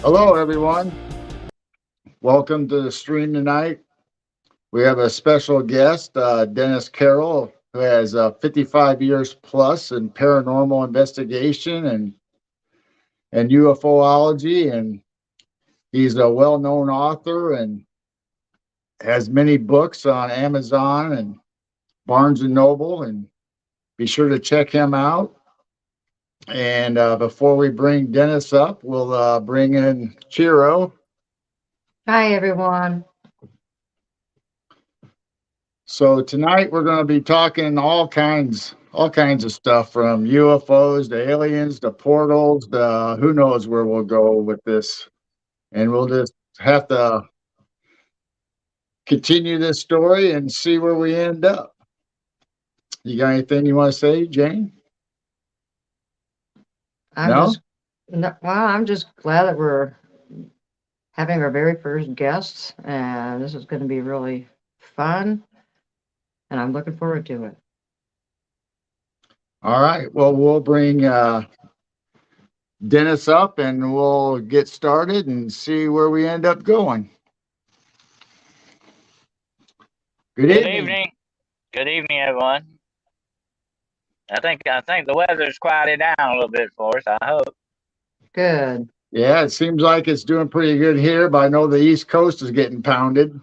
Hello, everyone. Welcome to the stream tonight. We have a special guest, Dennis Carroll, who has 55 years plus in paranormal investigation and UFOlogy. And he's a well known author and has many books on Amazon and Barnes and Noble. And be sure to check him out. And before we bring Dennis up, we'll bring in Chiro. Hi, everyone. So tonight we're going to be talking all kinds of stuff from UFOs to aliens to portals to who knows where we'll go with this. And we'll just have to continue this story and see where we end up. You got anything you want to say, Jane? I'm No? just, well, I'm just glad that we're having our very first guests, and this is going to be really fun, and I'm looking forward to it. All right. Well, we'll bring Dennis up and we'll get started and see where we end up going. Good Good evening. evening. Good evening, everyone. I think the weather's quieted down a little bit for us. I hope. Good. Yeah, it seems like it's doing pretty good here, but I know the East Coast is getting pounded.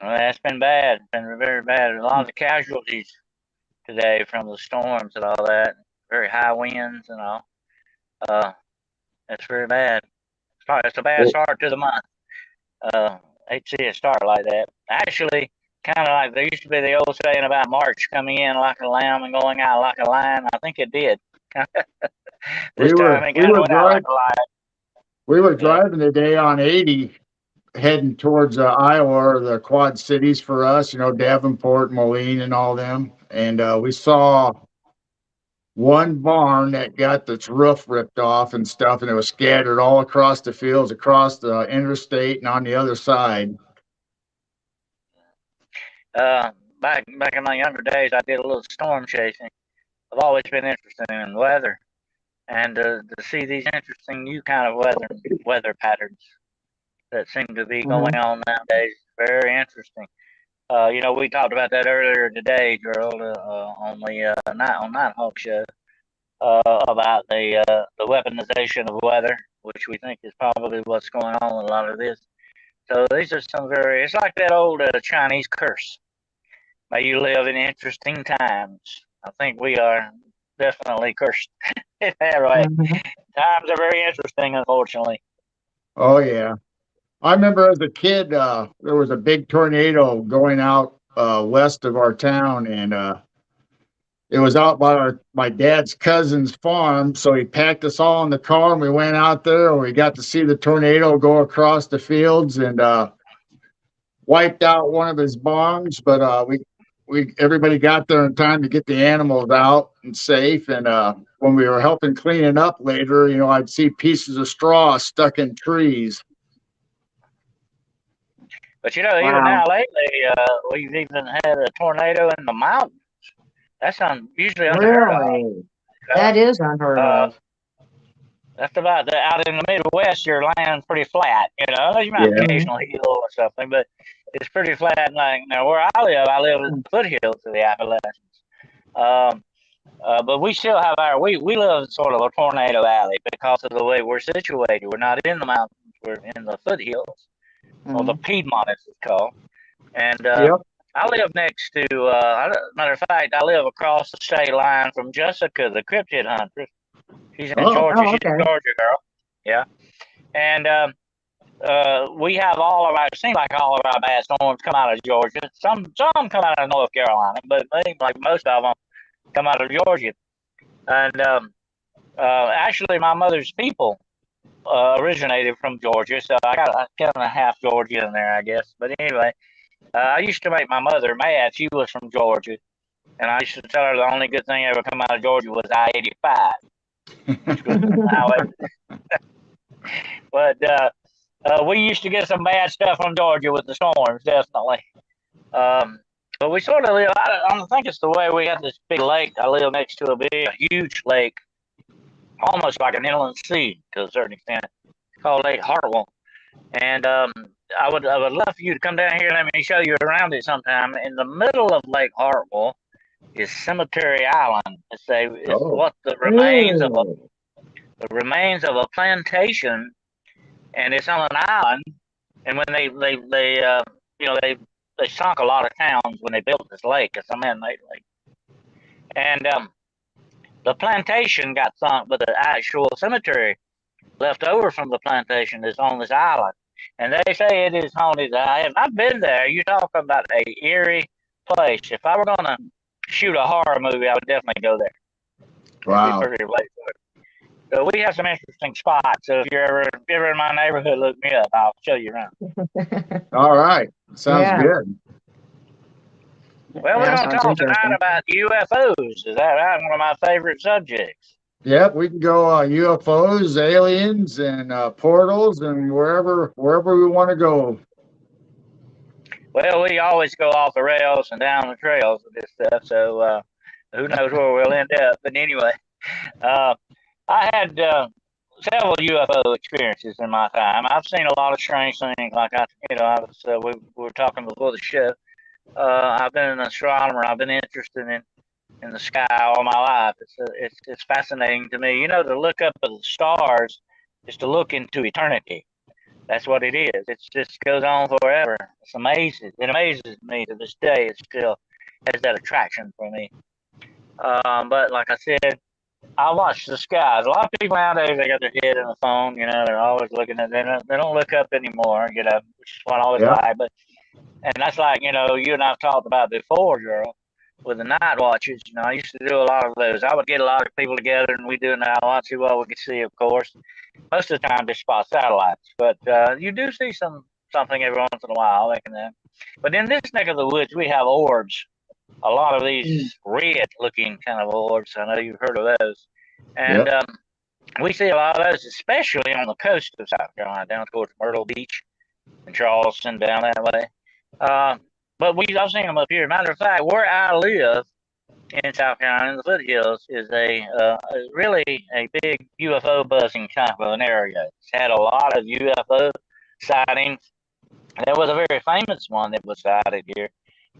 Well, that's been bad. It's been very bad. A lot of casualties today from the storms and all that. Very high winds and all. Uh, it's very bad. It's a bad Well, start to the month. Hate to see it start like that. Actually, kind of like there used to be the old saying about March coming in like a lamb and going out like a lion. I think it did. we This were time it we kind of were went out like driving a lion. we were Yeah. driving today on 80 heading towards Iowa or the Quad Cities for us, Davenport, Moline, and all them. And we saw one barn that got its roof ripped off and stuff, and it was scattered all across the fields, across the interstate, and on the other side. Uh, back in my younger days, I did a little storm chasing. I've always been interested in weather, and to see these interesting new kind of weather patterns that seem to be Hmm. going on nowadays, very interesting. We talked about that earlier today, Gerald, on the Nighthawk show, about the weaponization of weather, which we think is probably what's going on with a lot of this. So these are some very. It's like that old Chinese curse. May you live in interesting times. I think we are definitely cursed in that way. Hmm. Times are very interesting, unfortunately. Oh yeah, I remember as a kid, there was a big tornado going out west of our town, and it was out by my dad's cousin's farm. So he packed us all in the car, and we went out there, and we got to see the tornado go across the fields and wiped out one of his barns. But we everybody got there in time to get the animals out and safe. And when we were helping clean it up later, I'd see pieces of straw stuck in trees. But even Wow. now lately, we've even had a tornado in the mountains. That's usually unheard of. Really? You know? That is unheard Uh, of. that's about the, out in the Midwest. Your land's pretty flat. You might have Yeah. Hmm. occasional hill or something, but it's pretty flat. Like now, where I live in the foothills of the Appalachians. Um, but we still have we live in sort of a tornado alley because of the way we're situated. We're not in the mountains. We're in the foothills, or the Hmm. Piedmont, as it's called. And Yep. I live next to, matter of fact, I live across the state line from Jessica, the cryptid hunter. She's in Oh, Georgia. Oh, She's a okay. Georgia girl. Yeah. And we have all of our, it seems like all of our bad storms come out of Georgia. Some come out of North Carolina, but like most of them come out of Georgia. And actually, my mother's people originated from Georgia, so I got kind of half Georgia in there, I guess. But anyway, I used to make my mother mad. She was from Georgia, and I used to tell her the only good thing ever come out of Georgia was I-85, which was highway. But we used to get some bad stuff from Georgia with the storms, definitely. Um, but we sort of live. I don't think it's the way we have this big lake. I live next to a huge lake, almost like an inland sea to a certain extent. called Lake Hartwell. And I would love for you to come down here and let me show you around it sometime. In the middle of Lake Hartwell is Cemetery Island. It's Oh, what Oh, the remains of a plantation, and it's on an island. And when they you know they sunk a lot of towns when they built this lake. It's a man-made lake, and the plantation got sunk, but the actual cemetery left over from the plantation is on this island. And they say it is haunted. I have not been there. You talk about a eerie place. If I were gonna shoot a horror movie, I would definitely go there. It'd be wow. pretty late. So we have some interesting spots. So if you're ever in my neighborhood, look me up. I'll show you around. All right. Sounds yeah, good. Well, we're yeah, going to sounds talk tonight interesting. about UFOs. Is that right? One of my favorite subjects. Yep, we can go UFOs, aliens, and portals, and wherever we want to go. Well, we always go off the rails and down the trails with this stuff. So who knows where we'll end up? But anyway, uh, I had several UFO experiences in my time. I've seen a lot of strange things. Like we were talking before the show. I've been an astronomer. I've been interested in the sky all my life. It's fascinating to me. You know, to look up at the stars is to look into eternity. That's what it is. It just goes on forever. It's amazing. It amazes me to this day. It still has that attraction for me. But like I said, I watch the skies. A lot of people nowadays, they got their head in the phone. You know, they're always looking at. They don't look up anymore. You know, which is what I always Yep. like. But and that's like you and I've talked about before, girl, with the night watches. You know, I used to do a lot of those. I would get a lot of people together, and we do it now. Watch who all we could see, of course. Most of the time, just spot satellites, but you do see something every once in a while, like that. But in this neck of the woods, we have orbs. A lot of these Mm. red-looking kind of orbs. I know you've heard of those, and Yep. we see a lot of those, especially on the coast of South Carolina, down towards Myrtle Beach and Charleston, down that way. Uh, but I've seen them up here. Matter of fact, where I live in South Carolina, in the foothills, is really a big UFO buzzing type of an area. It's had a lot of UFO sightings. There was a very famous one that was sighted here.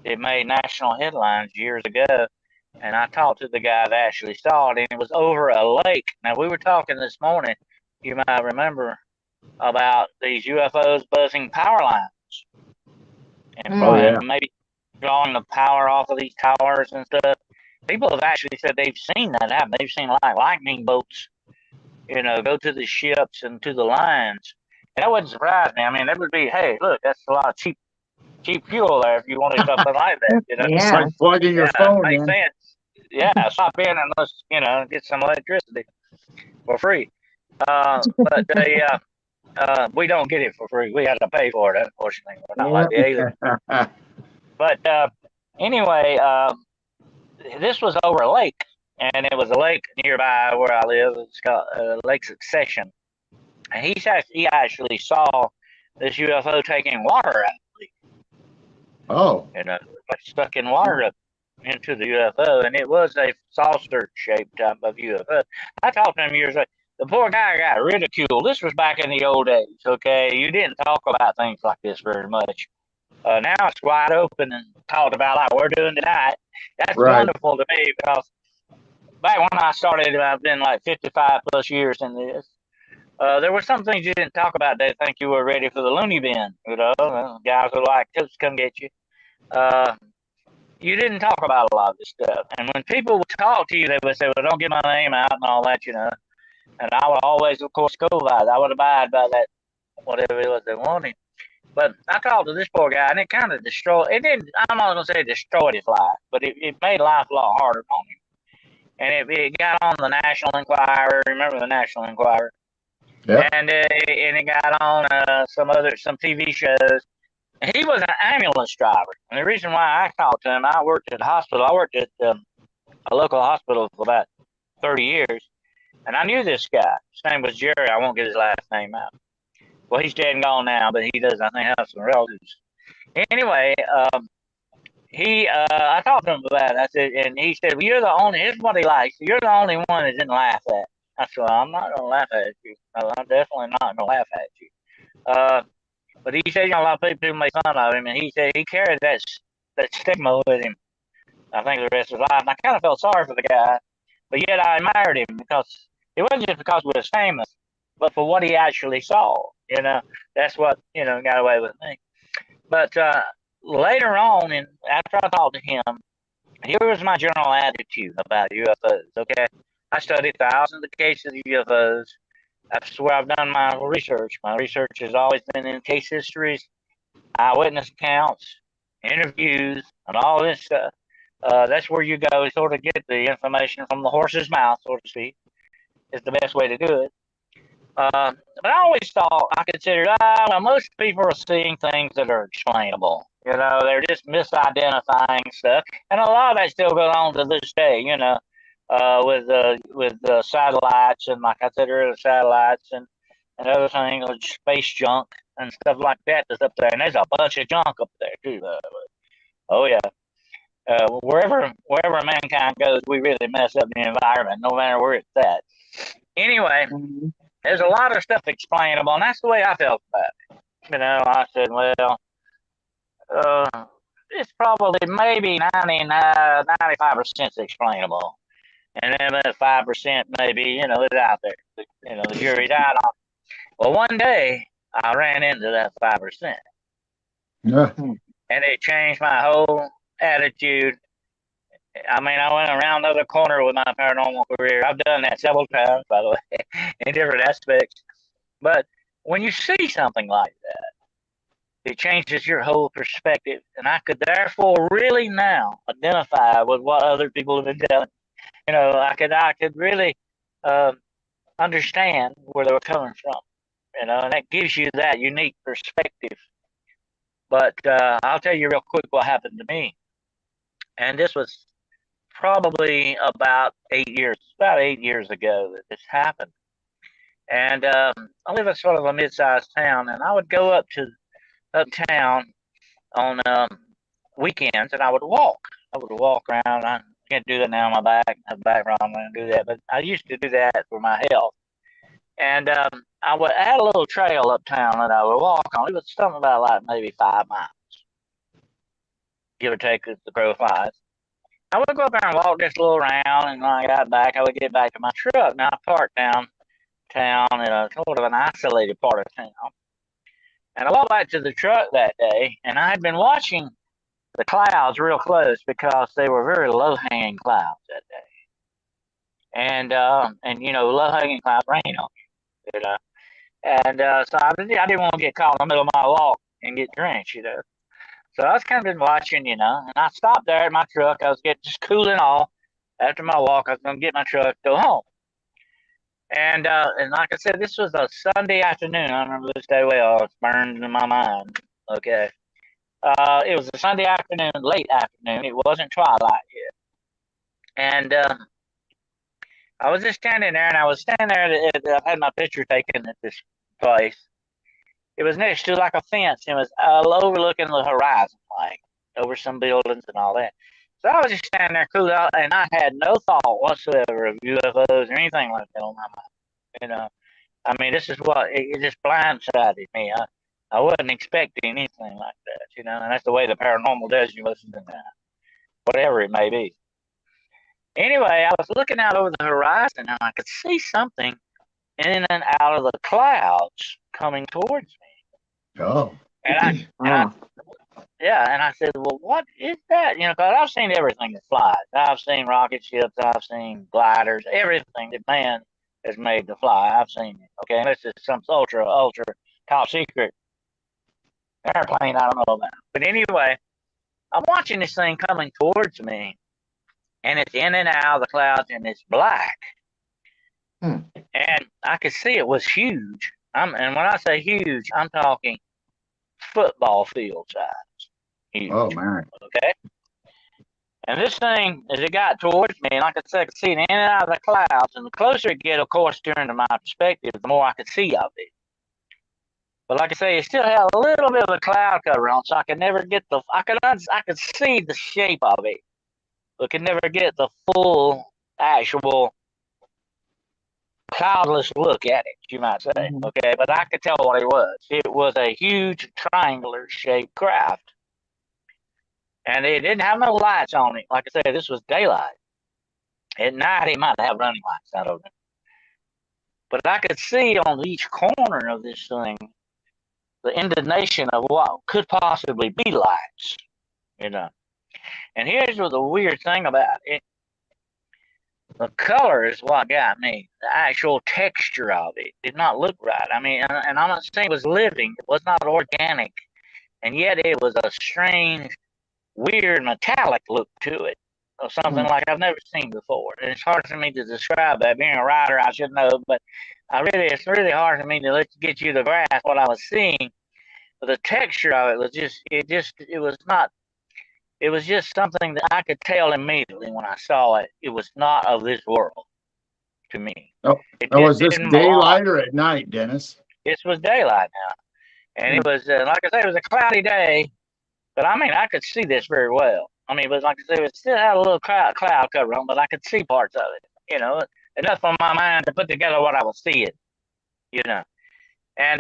It made national headlines years ago, and I talked to the guy that actually saw it, and it was over a lake. Now, we were talking this morning, you might remember, about these UFOs buzzing power lines and, Oh Mm. and yeah. maybe drawing the power off of these towers and stuff. People have actually said they've seen that happen. They've seen like lightning bolts, go to the ships and to the lines. And that wouldn't surprise me. I mean, that would be, hey, look, that's a lot of cheap fuel there if you wanted something like that. It's Yeah. like plugging your Yeah, it phone makes in. sense. Yeah, stop in and let's, get some electricity for free. But we don't get it for free. We had to pay for it, unfortunately. We're not like Yep. the aliens. But anyway, this was over a lake, and it was a lake nearby where I live. It's called Lake Succession. And he actually saw this UFO taking water out of the lake, Oh, like stuck in water up into the UFO, and it was a saucer shaped type of UFO. I talked to him years ago. The poor guy got ridiculed. This was back in the old days, okay? You didn't talk about things like this very much. Now it's wide open and talked about like we're doing tonight. That's right. wonderful to me because back when I started, I've been like 55 plus years in this. There were some things you didn't talk about. They think you were ready for the loony bin. Guys are like, "Totes come get you." Uh, you didn't talk about a lot of this stuff. And when people would talk to you, they would say, "Well, don't get my name out and all that." And I would always, of course, go by that. I would abide by that, whatever it was they wanted. But I talked to this poor guy, and it kind of destroyed. It didn't. I'm not gonna say it destroyed his life, but it made life a lot harder on him. And it got on the National Enquirer. Remember the National Enquirer? Yep. And it got on some TV shows. And he was an ambulance driver. And the reason why I talked to him, I worked at a hospital. I worked at a local hospital for about 30 years, and I knew this guy. His name was Jerry. I won't get his last name out. Well, he's dead and gone now, but he does, I think, have some relatives. Anyway, I talked to him about it. I said, and he said, well, you're the only, here's what he likes. You're the only one that didn't laugh at. I said, well, I'm not gonna laugh at you. No, I'm definitely not gonna laugh at you. But he said, a lot of people make fun of him, and he said he carried that stigma with him. I think the rest of his life, and I kind of felt sorry for the guy, but yet I admired him because it wasn't just because he was famous, but for what he actually saw. That's what got away with me. But later on, and after I talked to him, here was my general attitude about UFOs. Okay, I studied thousands of cases of UFOs. That's where I've done my research. My research has always been in case histories, eyewitness accounts, interviews, and all this stuff. That's where you go to sort of get the information from the horse's mouth, so to speak, is the best way to do it. But I always thought, I considered, well, most people are seeing things that are explainable. They're just misidentifying stuff. And a lot of that still goes on to this day, with satellites and, like I said earlier, satellites and other things, like space junk and stuff like that that's up there. And there's a bunch of junk up there, too, by the way. Oh, yeah. Wherever mankind goes, we really mess up the environment, no matter where it's at. Anyway, there's a lot of stuff explainable, and that's the way I felt about it. I said, well, it's probably maybe 95% explainable, and then that 5% maybe, is out there. The jury's out on it. Well, one day I ran into that 5%. Yeah. And it changed my whole attitude. I mean, I went around the other corner with my paranormal career. I've done that several times, by the way, in different aspects. But when you see something like that, it changes your whole perspective. And I could therefore really now identify with what other people have been telling. I could really understand where they were coming from. And that gives you that unique perspective. But I'll tell you real quick what happened to me. And this was probably about 8 years ago that this happened. And I live in sort of a mid-sized town, and I would go uptown on weekends, and I would walk. I would walk around. I can't do that now on my back. I have back problem when I do that, but I used to do that for my health. And I had a little trail uptown that I would walk on. It was something about like maybe 5 miles, give or take as the crow flies. I would go up there and walk this little round, and when I got back, I would get back to my truck. Now, I parked downtown in a sort of an isolated part of town. And I walked back to the truck that day, and I had been watching the clouds real close because they were very low-hanging clouds that day. And low-hanging clouds rain on you, And so I didn't want to get caught in the middle of my walk and get drenched. So I was kind of been watching, and I stopped there at my truck. I was just cooling off after my walk. I was going to get my truck, go home. And like I said, this was a Sunday afternoon. I remember this day well. It's burned in my mind. Okay. It was a Sunday afternoon, late afternoon. It wasn't twilight yet. And I was just standing there, and I was standing there. I had my picture taken at this place. It was next to like a fence. It was overlooking the horizon, like over some buildings and all that. So I was just standing there cool out, and I had no thought whatsoever of UFOs or anything like that on my mind. I mean, this is what it just blindsided me. I wasn't expecting anything like that, and that's the way the paranormal does you listen to that, whatever it may be. Anyway, I was looking out over the horizon, and I could see something in and out of the clouds coming towards me. Oh. And I said, well, what is that? Because I've seen everything that flies. I've seen rocket ships. I've seen gliders. Everything that man has made to fly, I've seen it. Okay, and this is some ultra top secret airplane I don't know about. But anyway, I'm watching this thing coming towards me, and it's in and out of the clouds, and it's black. And I could see it was huge. And when I say huge, I'm talking football field size. Huge. Oh, man. Okay. And this thing, as it got towards me, and like I said, I could see it in and out of the clouds. And the closer it get, of course, during my perspective, the more I could see of it. But like I say, it still had a little bit of a cloud cover on, so I could never get I could see the shape of it, but could never get the full actual cloudless look at it, you might say. Mhm. Okay, but I could tell what it was. It was a huge triangular shaped craft, and it didn't have no lights on it. Like I said, this was daylight. At night, it might have running lights. I don't know. But I could see on each corner of this thing the indication of what could possibly be lights, you know. And here's what the weird thing about it. The color is what got me. The actual texture of it did not look right. I mean, and I'm not saying it was living. It was not organic. And yet it was a strange, weird metallic look to it. Or something Mm. like I've never seen before. And it's hard for me to describe that. Being a writer, I should know, but it's really hard for me to get you to grasp what I was seeing. But the texture of it was it was not, it was just something that I could tell immediately when I saw it. It was not of this world to me. Oh, It now, just was this didn't belong. daylight or at night, Dennis? This was daylight now. And it Mm. was, like I said, it was a cloudy day, but I mean, I could see this very well. I mean, but like I said, it still had a little cloud cover on, but I could see parts of it, enough for my mind to put together what I was seeing, you know. And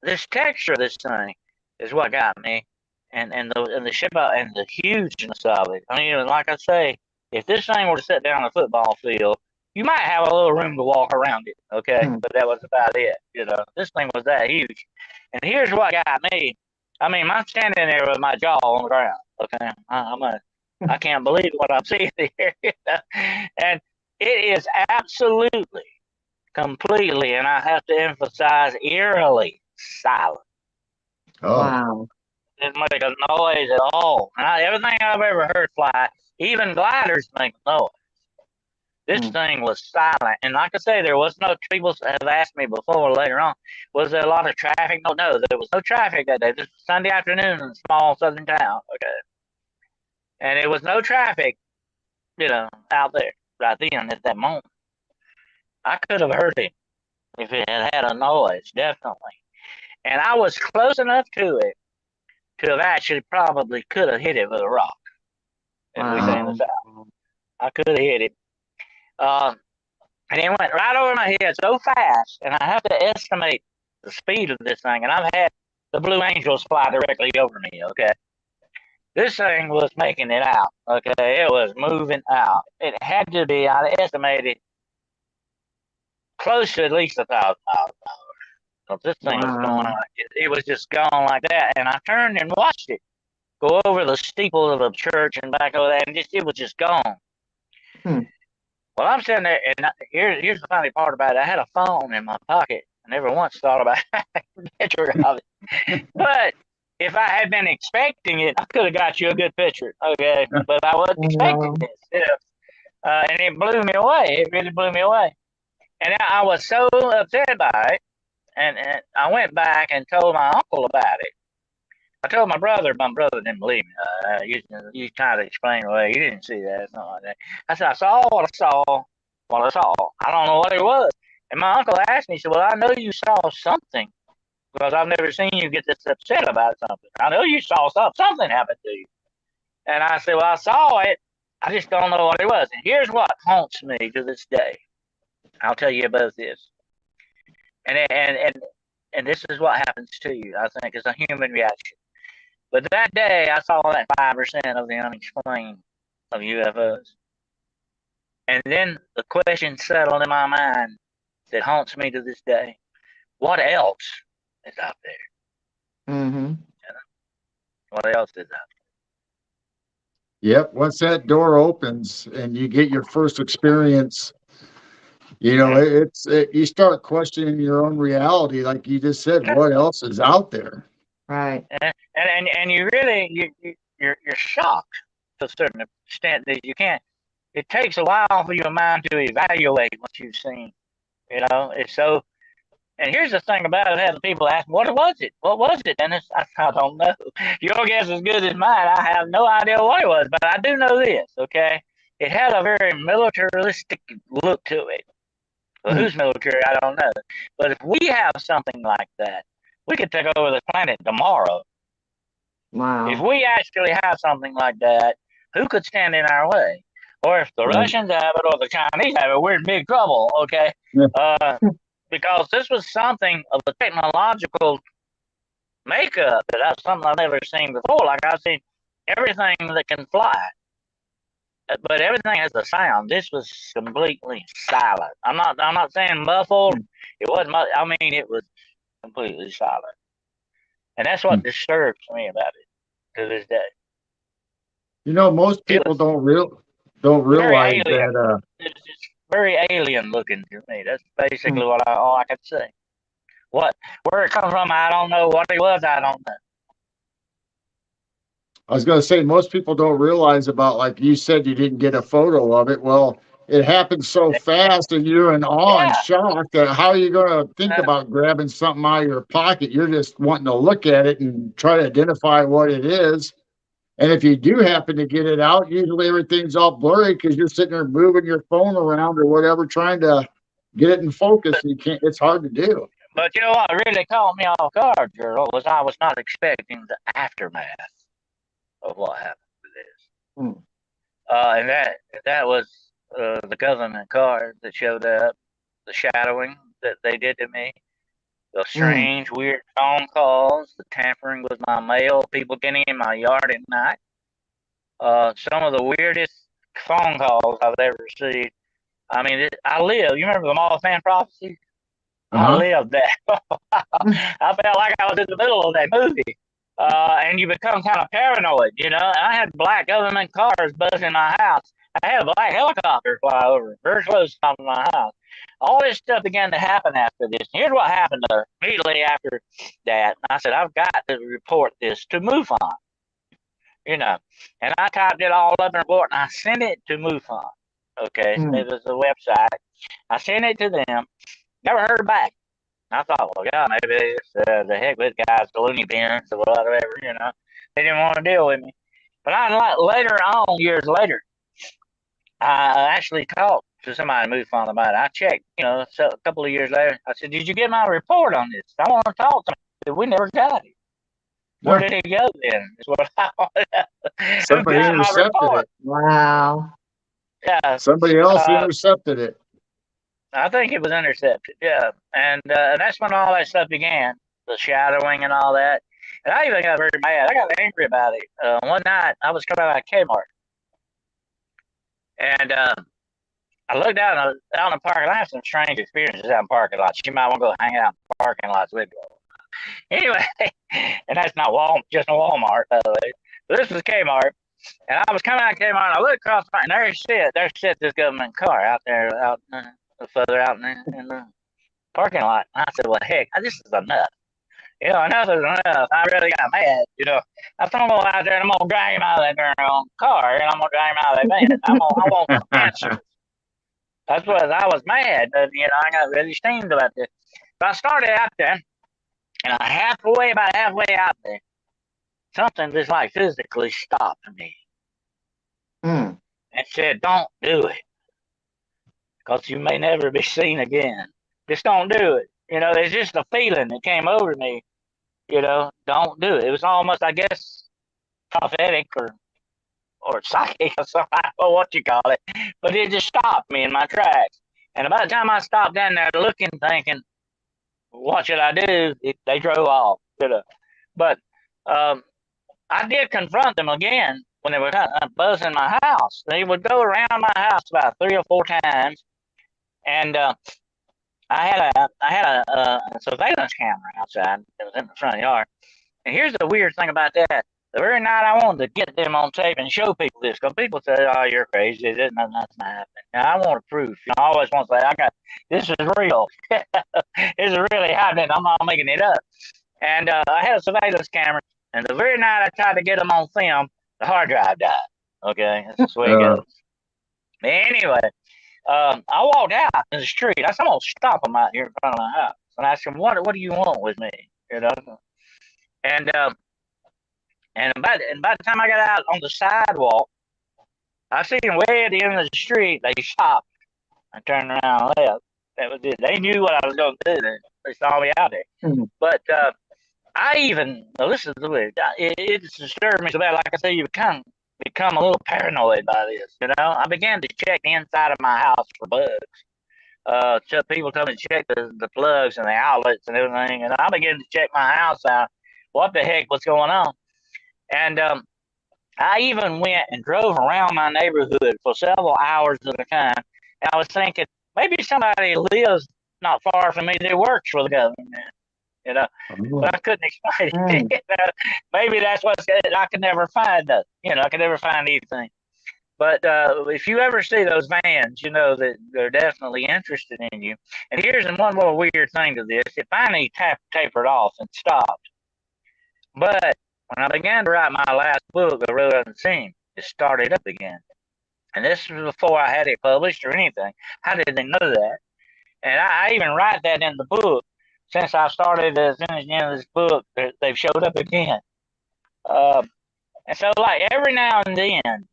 this texture of this thing is what got me, and the ship and the hugeness of it. I mean, like I say, if this thing were to sit down on a football field, you might have a little room to walk around it, okay? Mm. But that was about it, This thing was that huge, and here's what got me. I mean, I'm standing there with my jaw on the ground, okay? I can't believe what I'm seeing here, and it is absolutely, completely, and I have to emphasize, eerily silent. Oh, Wow. Didn't make a noise at all. Everything I've ever heard fly, even gliders make noise. This Mm. thing was silent. And like I say, there was no, people have asked me before later on, was there a lot of traffic? No, there was no traffic that day. This was Sunday afternoon in a small southern town. Okay. And there was no traffic, out there right then at that moment. I could have heard it if it had had a noise, definitely. And I was close enough to it to have actually probably could have hit it with a rock, as we say in the Wow. South. I could have hit it. And it went right over my head so fast, and I have to estimate the speed of this thing. And I've had the Blue Angels fly directly over me, okay? This thing was making it out, okay? It was moving out. It had to be, I estimated, close to at least 1,000 miles an hour. This thing was going Wow. like it was just going like that. And I turned and watched it go over the steeple of the church and back over there, and it was just gone. Hmm. Well, I'm sitting there, and here's the funny part about it. I had a phone in my pocket. I never once thought about a picture of it. But if I had been expecting it, I could have got you a good picture, okay? But I wasn't expecting Wow. this, and it blew me away. It really blew me away. And I was so upset by it, and I went back and told my uncle about it. I told my brother didn't believe me. You tried to explain away. You didn't see that, something like that. I said, I saw what I saw, what I saw. I don't know what it was. And my uncle asked me, he said, well, I know you saw something because I've never seen you get this upset about something. I know you saw something happened to you. And I said, well, I saw it. I just don't know what it was. And here's what haunts me to this day. I'll tell you about this. And this is what happens to you, I think, is a human reaction. But that day, I saw that 5% of the unexplained of UFOs. And then the question settled in my mind that haunts me to this day. What else is out there? Mm-hmm. What else is out yep. Once that door opens and you get your first experience, you start questioning your own reality, like you just said. there? What else is out there? Right. And you really, you're shocked to a certain extent that you can't. It takes a while for your mind to evaluate what you've seen. It's so. And here's the thing about it: having people ask, "What was it? What was it?" And I don't know. Your guess is as good as mine. I have no idea what it was, but I do know this. Okay, it had a very militaristic look to it. Well, Hmm. who's military? I don't know. But if we have something like that, we could take over the planet tomorrow. If Wow. we actually have something like that, who could stand in our way? or if the Right. Russians have it or the Chinese have it, we're in big trouble. Okay, Yeah. because this was something of a technological makeup that that's something I've never seen before. Like I've seen everything that can fly, but everything has a sound. This was completely silent. I'm not saying muffled. It wasn't. I mean, it was completely silent, and that's what disturbs me about it to this day. You know, most It people was don't very realize alien. that. It's just very alien looking to me. That's basically Mm. what all I could say. What where it come from, I don't know. What it was, I don't know. I was going to say most people don't realize about, like you said, you didn't get a photo of it. Well, it happened so fast, and you're in awe and Yeah, shock that how are you going to think uh, about grabbing something out of your pocket? You're just wanting to look at it and try to identify what it is. And if you do happen to get it out, usually everything's all blurry because you're sitting there moving your phone around or whatever, trying to get it in focus. And you can't. It's hard to do. but you know what really caught me off guard, girl, was I was not expecting the aftermath of what happened to this. Mm. And that was the government card that showed up, the shadowing that they did to me, the Mm. strange, weird phone calls, the tampering with my mail, people getting in my yard at night. Some of the weirdest phone calls I've ever received. I mean, I live. You remember the Mall Fan Prophecy? Uh I huh. lived that. Mm. I felt like I was in the middle of that movie. And you become kind of paranoid, you know. And I had black government cars buzzing my house. I had a black helicopter fly over, very close to my house. All this stuff began to happen after this. Here's what happened immediately after that. I said, I've got to report this to MUFON, you know. And I typed it all up in a report and I sent it to MUFON. Okay, Mm. it was a website. I sent it to them. Never heard back. I thought, well, yeah, maybe they just, the heck with guys, the loony bins or whatever, you know. They didn't want to deal with me. But later on, years later, I actually talked to somebody in MUFON about it. I checked, you know, so a couple of years later. I said, did you get my report on this? I want to talk to him. We never got it. Where Yeah. did it go then? Is what I want to know. Who Somebody got my intercepted report? it. Wow. Yeah. Somebody else Uh, intercepted it. I think it was intercepted. Yeah. And that's when all that stuff began, the shadowing and all that. And I even got very mad. I got angry about it. One night, I was coming out of Kmart. And I looked out in the parking lot. I have some strange experiences out in parking lots. You might want to go hang out in parking lots with me. Anyway, and that's not just a Walmart, by the way. But this was Kmart. And I was coming out of Kmart, and I looked across the and there sat this government car out there, further out in the parking lot. And I said, well, heck, this is enough. You know, enough is enough. I really got mad, you know. I thought I'm going to go out there and I'm going to drag him out of that darn car and I'm going to drag him out of that van. I want some answers. That's what I was mad. You know, I got really steamed about this. But I started out there and about halfway out there, something just like physically stopped me Mm. and said, don't do it because you may never be seen again. Just don't do it. You know, there's just a feeling that came over me, you know, don't do it. It was almost, I guess, prophetic or psychic or something, I don't know what you call it, but it just stopped me in my tracks. And about the time I stopped down there looking, thinking, what should I do? They drove off, you know. But um, I did confront them again when they were kind of buzzing my house. They would go around my house about 3 or 4 times, and I had a surveillance camera outside that was in the front yard. And here's the weird thing about that. The very night I wanted to get them on tape and show people this, because people say, "Oh, you're crazy. This nothing that's not happening." And I want proof. You know, I always want to say, "I got this is real. This is really happening. I'm not making it up." And I had a surveillance camera, and the very night I tried to get them on film, the hard drive died. Okay, that's just the way it Uh, goes. Anyway, I walked out in the street. I said, "I'm gonna stop them out here in front of my house," and I asked them, "What do you want with me?" You know, and by the time I got out on the sidewalk, I seen them way at the end of the street. They stopped. I turned around and left. That was it. They knew what I was going to do. They saw me out there. Mm. But I even, now this is the way, it disturbed me so bad. Like I said, you become become a little paranoid by this. I began to check the inside of my house for bugs. So people come and check the plugs and the outlets and everything, and I began to check my house out. What the heck was going on? And I even went and drove around my neighborhood for several hours at a time. And I was thinking, maybe somebody lives not far from me that works for the government, you know. But I couldn't explain Mm. it. Maybe that's what's good. I could never find that. I could never find anything. But if you ever see those vans, you know that they're definitely interested in you. And here's one little weird thing to this. It finally tapered off and stopped. But when I began to write my last book, The Road Unseen, it started up again. And this was before I had it published or anything. How did they know that? And I even write that in the book. Since I started finishing this book, they've showed up again. Uh, and so, like, every now and then,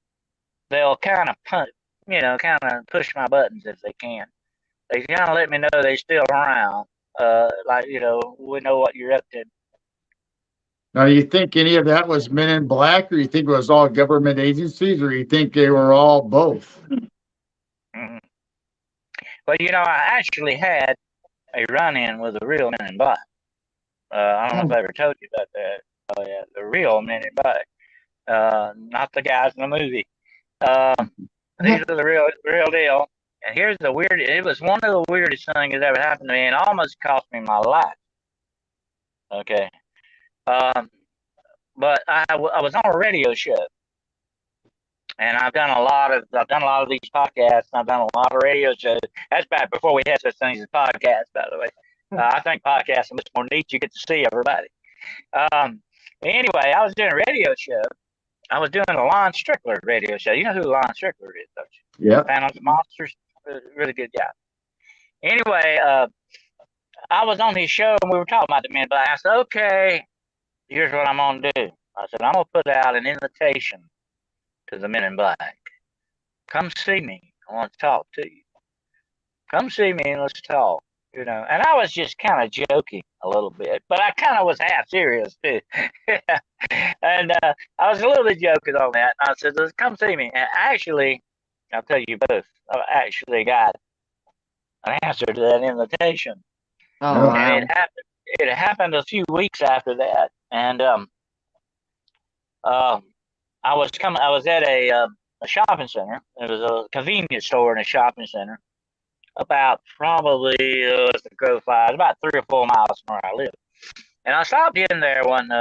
they'll kind of kind of push my buttons if they can. They kind of let me know they're still around. Like, we know what you're up to. Now, you think any of that was Men in Black, or you think it was all government agencies, or you think they were all both? Mm-hmm. But I actually had a run-in with a real Men in Black. I don't know if I ever told you about that. Oh yeah, the real Men in Black, not the guys in the movie. These are the real deal. And here's the weird. It was one of the weirdest things that ever happened to me, and almost cost me my life. Okay. But I was on a radio show, and I've done a lot of these podcasts. And I've done a lot of radio shows. That's back before we had such things as podcasts, by the way. I think podcasts are much more neat. You get to see everybody. Anyway, I was doing a radio show. I was doing a Lon Strickler radio show. You know who Lon Strickler is, don't you? Yeah. Panels of Monsters. Really good guy. Anyway, I was on his show and we were talking about the Men in Black. I said, okay, here's what I'm going to do. I said, I'm going to put out an invitation to the Men in Black. Come see me. I want to talk to you. Come see me and let's talk. And I was just kind of joking a little bit, but I kind of was half serious too. And I was a little bit joking on that. And I said, let's come see me. And actually, I'll tell you both, I actually got an answer to that invitation. Oh, wow. And it happened a few weeks after that. And I was at a shopping center. It was a convenience store in a shopping center. About probably, as the crow flies, about 3 or 4 miles from where I live. And I stopped in there one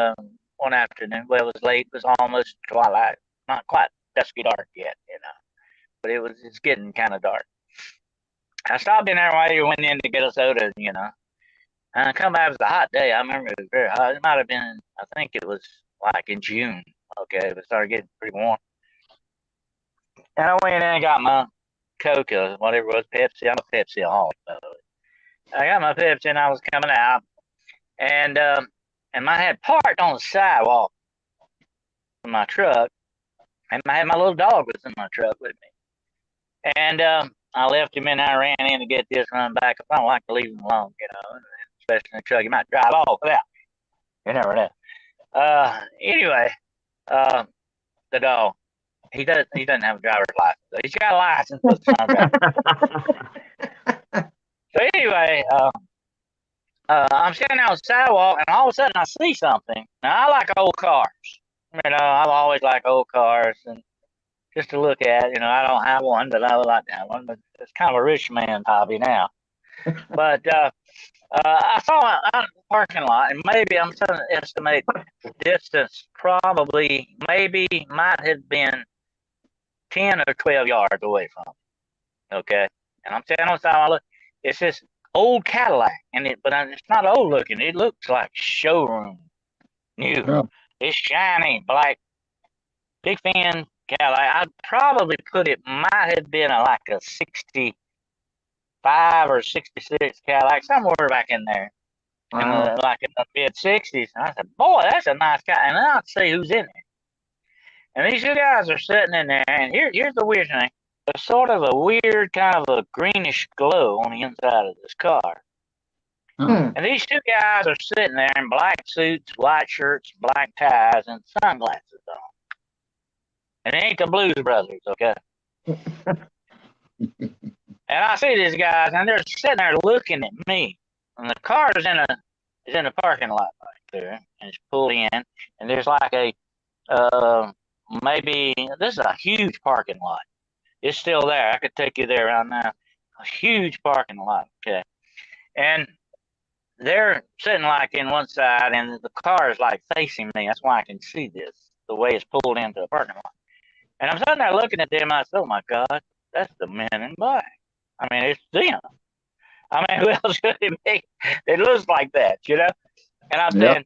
afternoon. Well, it was late. It was almost twilight. Not quite dusky dark yet, but it's getting kind of dark. I stopped in there while you went in to get a soda, And I come back, it was a hot day. I remember it was very hot. It might have been, I think it was like in June. Okay, it started getting pretty warm. And I went in and got my Coke, whatever it was, Pepsi. I'm a Pepsi-aholic, by the way. I got my Pepsi and I was coming out. And I had parked on the sidewalk in my truck. And I had my little dog was in my truck with me. And I left him and I ran in to get this, run back. I don't like to leave him alone, especially in the truck. You might drive off without. You never know. Anyway, the dog. He doesn't have a driver's license. He's got a license, but it's not a driver. So anyway, I'm standing on the sidewalk, and all of a sudden I see something. Now I like old cars. I've always liked old cars, and just to look at. I don't have one, but I would like to have one. But it's kind of a rich man's hobby now. But I saw it out in the parking lot, and maybe I'm trying to estimate the distance. Probably, maybe might have been 10 or 12 yards away from me. Okay. And I'm standing on the sidewalk. It's this old Cadillac, but it's not old looking. It looks like showroom new. Yeah. It's shiny, black, big fin Cadillac. I'd probably put it might have been like a 65 or 66 Cadillac, somewhere back in there. Wow. Like in the mid 60s. And I said, boy, that's a nice guy. And then I'd see who's in it. And these two guys are sitting in there, and here's the weird thing. There's sort of a weird kind of a greenish glow on the inside of this car. And these two guys are sitting there in black suits, white shirts, black ties, and sunglasses on. And it ain't the Blues Brothers, okay? And I see these guys, and they're sitting there looking at me. And the car is in the parking lot right there, and it's pulled in. And there's like a maybe this is a huge parking lot. It's still there. I could take you there right now. A huge parking lot, okay. And they're sitting like in one side, and the car is like facing me. That's why I can see this, the way it's pulled into the parking lot. And I'm sitting there looking at them. And I said, "Oh my God, that's the Men in Black." I mean, it's them. I mean, who else could it be? It looks like that, you know? And I'm Yep. saying,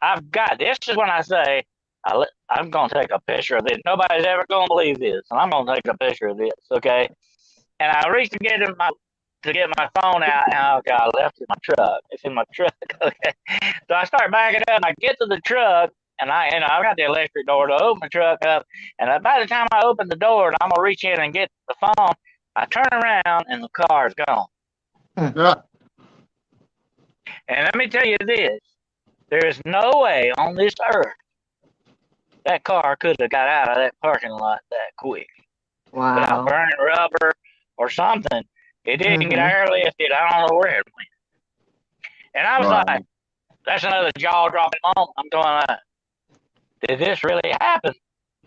I've got this is when I say, I'm going to take a picture of this. Nobody's ever going to believe this. And I'm going to take a picture of this, okay? And I reached to get my phone out, and oh God, I left it in my truck. It's in my truck, okay? So I start backing up, and I get to the truck, and I got the electric door to open the truck up. And by the time I open the door, and I'm going to reach in and get the phone, I turn around, and the car is gone. Yeah. And let me tell you this, there is no way on this earth that car could have got out of that parking lot that quick without Wow. burning rubber or something. It didn't get airlifted. I don't know where it went. And I was Wow. like, that's another jaw dropping moment. I'm going like, did this really happen?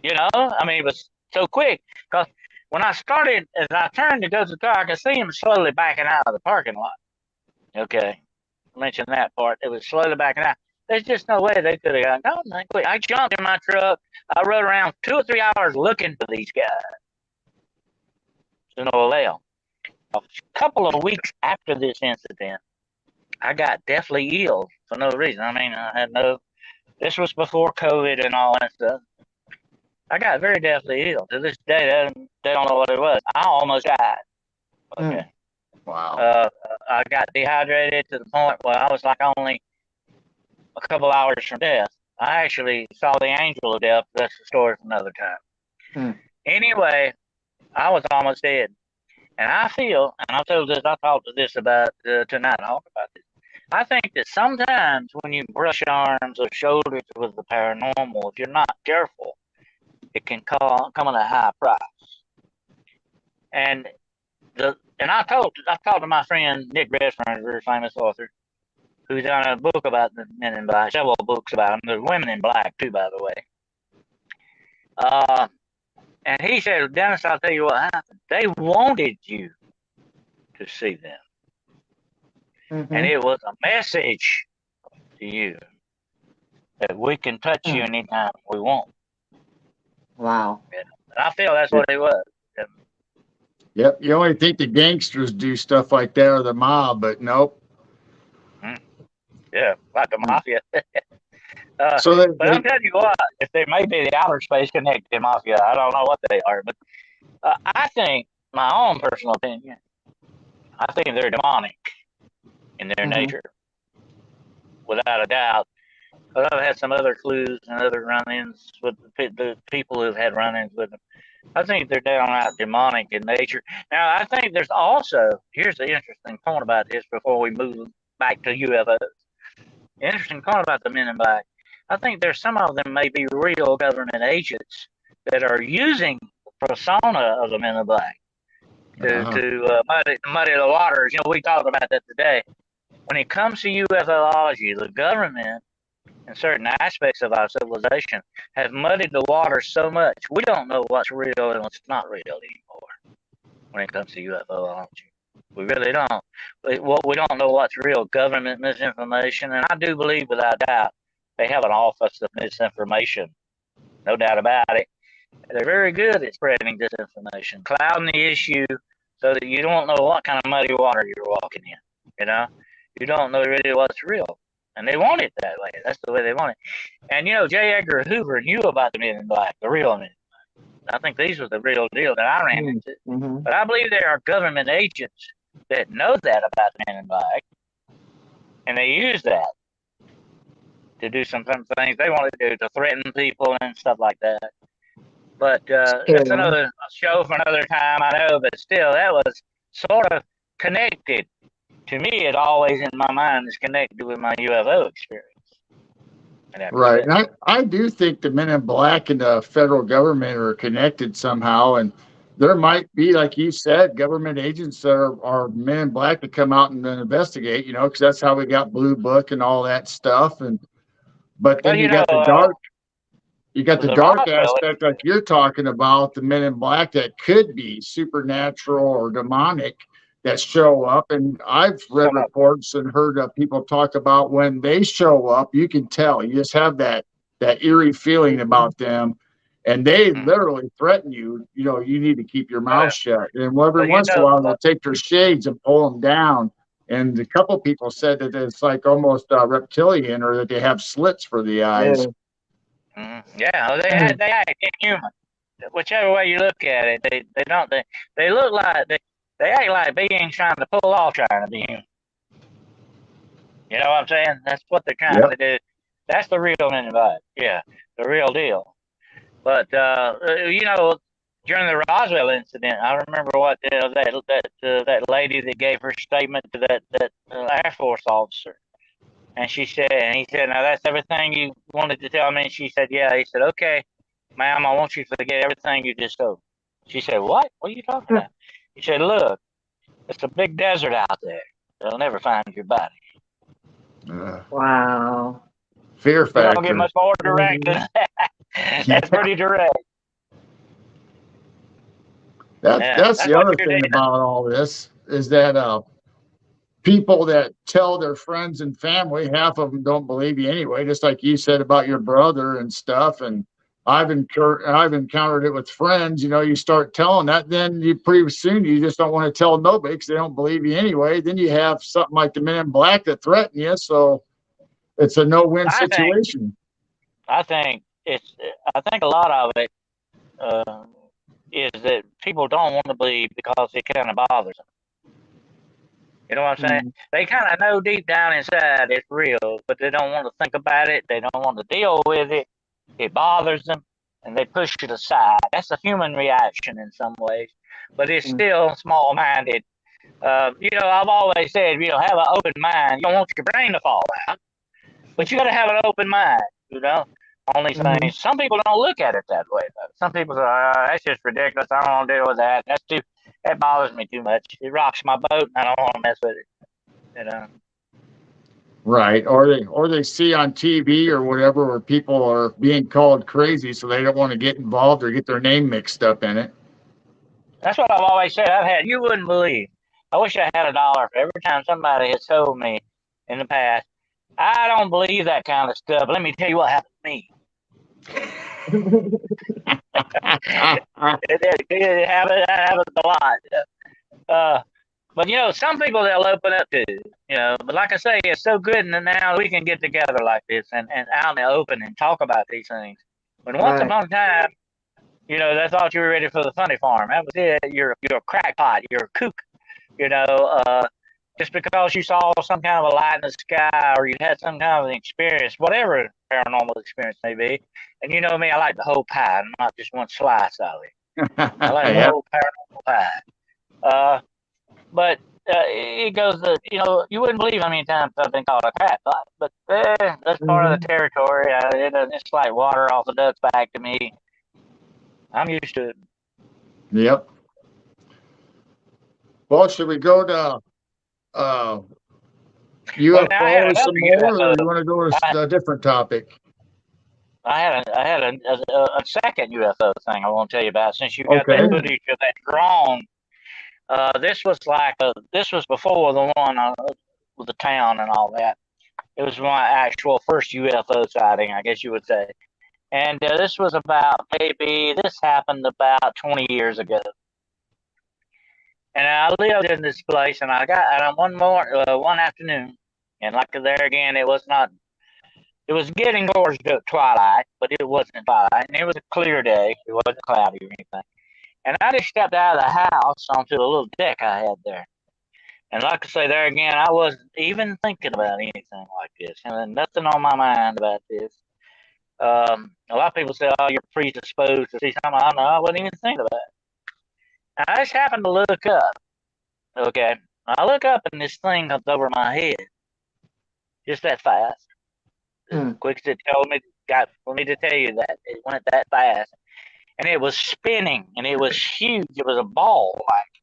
You know, I mean, it was so quick because when I started, as I turned to go to the car, I could see him slowly backing out of the parking lot. Okay, mention that part. It was slowly backing out. There's just no way they could have gotten no, quick. I jumped in my truck. I rode around 2 or 3 hours looking for these guys. To no avail. A couple of weeks after this incident, I got deathly ill for no reason. I mean, I had no. This was before COVID and all that stuff. I got very deathly ill. To this day, they don't know what it was. I almost died. Okay. Wow. I got dehydrated to the point where I was like only a couple hours from death. I actually saw the angel of death. That's the story for another time. Anyway, I was almost dead. And I feel, and I talked to this about tonight, I'll talk about this. I think that sometimes when you brush arms or shoulders with the paranormal, if you're not careful, it can come at a high price. And I talked to my friend Nick Redfern, a very famous author, who's done a book about the Men in Black, several books about them. There's women in black too, by the way. And he said, Dennis, I'll tell you what happened. They wanted you to see them. And it was a message to you that we can touch you anytime we want. Wow. And I feel that's what it was. Yep. You only think the gangsters do stuff like that or the mob, but nope. Yeah, like the mafia. But I'm telling you what, if they may be the outer space connected mafia, I don't know what they are. But I think, my own personal opinion, I think they're demonic in their nature, without a doubt. But I've had some other clues and other run-ins with the people who've had run-ins with them. I think they're downright demonic in nature. Now, I think there's also, here's the interesting point about this before we move back to UFOs. Interesting point about the Men in Black. I think there's some of them may be real government agents that are using the persona of the Men in Black to muddy the waters. You know, we talked about that today. When it comes to UFOlogy, the government and certain aspects of our civilization have muddied the water so much, we don't know what's real and what's not real anymore when it comes to UFOlogy. We really don't. We don't know what's real government misinformation, and I do believe without doubt they have an office of misinformation, no doubt about it. They're very good at spreading disinformation, clouding the issue so that you don't know what kind of muddy water you're walking in. You know, you don't know really what's real. And they want it that way. That's the way they want it. And, you know, J. Edgar Hoover knew about the Men in Black, the real Men. I think these were the real deal that I ran into. But I believe there are government agents that know that about the Men in Black, and they use that to do some things they want to do, to threaten people and stuff like that. But that's another show for another time, I know. But still, that was sort of connected. To me, it always in my mind is connected with my UFO experience. And that was Right. it. And I do think the men in black and the federal government are connected somehow. And there might be, like you said, government agents that are men in black to come out and then investigate, because that's how we got Blue Book and all that stuff. But Well, then you got the the dark Roswell aspect like you're talking about, the men in black that could be supernatural or demonic that show up. And I've read some of reports and heard people talk about when they show up, you can tell. You just have that eerie feeling about them. And they them. literally threaten you, you need to keep your Oh, mouth yeah. shut. And every Well, you once in a know, while, they'll take their shades and pull them down. And a couple people said that it's like almost reptilian or that they have slits for the eyes. Yeah. yeah, they act inhuman. Whichever way you look at it, they don't they look like they act like beings trying to pull off trying to be human. You know what I'm saying? That's what they're trying Yep. to do. That's the real invite. Yeah, the real deal. But during the Roswell incident, I remember what that lady that gave her statement to that Air Force officer, and she said, and he said, "Now that's everything you wanted to tell me." And she said, "Yeah." He said, "Okay, ma'am, I want you to forget everything you just told." She said, "What? What are you talking about?" He said, "Look, it's a big desert out there. They'll never find your body." Uh, Wow. fear You don't get factor. much more direct Mhm. than that. That's pretty direct. That's Yeah, that's that's the what other you're thing doing. about all this is that people that tell their friends and family, half of them don't believe you anyway. Just like you said about your brother and stuff. And I've encountered it with friends. You start telling that, then you pretty soon you just don't want to tell nobody because they don't believe you anyway. Then you have something like the Men in Black that threaten you. So it's a no-win I think situation. I think it's I think a lot of it uh, is that people don't want to believe because it kind of bothers them. You know what I'm saying? Mhm. They kind of know deep down inside it's real, but they don't want to think about it. They don't want to deal with it. It bothers them, and they push it aside. That's a human reaction in some ways, but it's Mhm. still small-minded. I've always said, have an open mind. You don't want your brain to fall out, but you got to have an open mind. You know, only thing. Mhm. Some people don't look at it that way, though. Some people say, "That's just ridiculous. I don't want to deal with that. That bothers me too much. It rocks my boat, and I don't want to mess with it." You know. Right. Or they see on TV or whatever where people are being called crazy, so they don't want to get involved or get their name mixed up in it. That's what I've always said. You wouldn't believe. I wish I had a dollar for every time somebody has told me in the past, I don't believe that kind of stuff. Let me tell you what happened to me. It happens a lot. Uh, but some people they'll open up to. But like I say, it's so good, and now we can get together like this and out in the open and talk about these things. When once Right. upon a time, they thought you were ready for the funny farm. That was it. You're a crackpot. You're a kook. You know, just because you saw some kind of a light in the sky or you had some kind of an experience, whatever paranormal experience may be. And you know me, I like the whole pie, not just one slice of it. I like the Yeah. whole paranormal pie. Uh, but it goes, you wouldn't believe how many times I've been called a crap pot, but that's part of the Mhm. territory. It's like water off a duck's back to me. I'm used to it. Yep. Well, should we go to uh, Well, now I had UFOs another some more, or you UFO. want to go I, to a different topic? I had a second UFO thing I want to tell you about since you got that Okay. footage of that drone. This was before the one with the town and all that. It was my actual first UFO sighting, I guess you would say. And this happened about 20 years ago. And I lived in this place, and one afternoon, and like there again, it was not. It was getting towards the twilight, but it wasn't twilight, and it was a clear day. It wasn't cloudy or anything. And I just stepped out of the house onto the little deck I had there. And like I say, there again, I wasn't even thinking about anything like this, and nothing on my mind about this. A lot of people say, "Oh, you're predisposed to see something." I know I wasn't even thinking about it. And I just happened to look up. Okay, I look up, and this thing comes over my head just that fast. Mm. Quick as it told me, got for me to tell you that it went that fast, and it was spinning, and it was huge. It was a ball, like,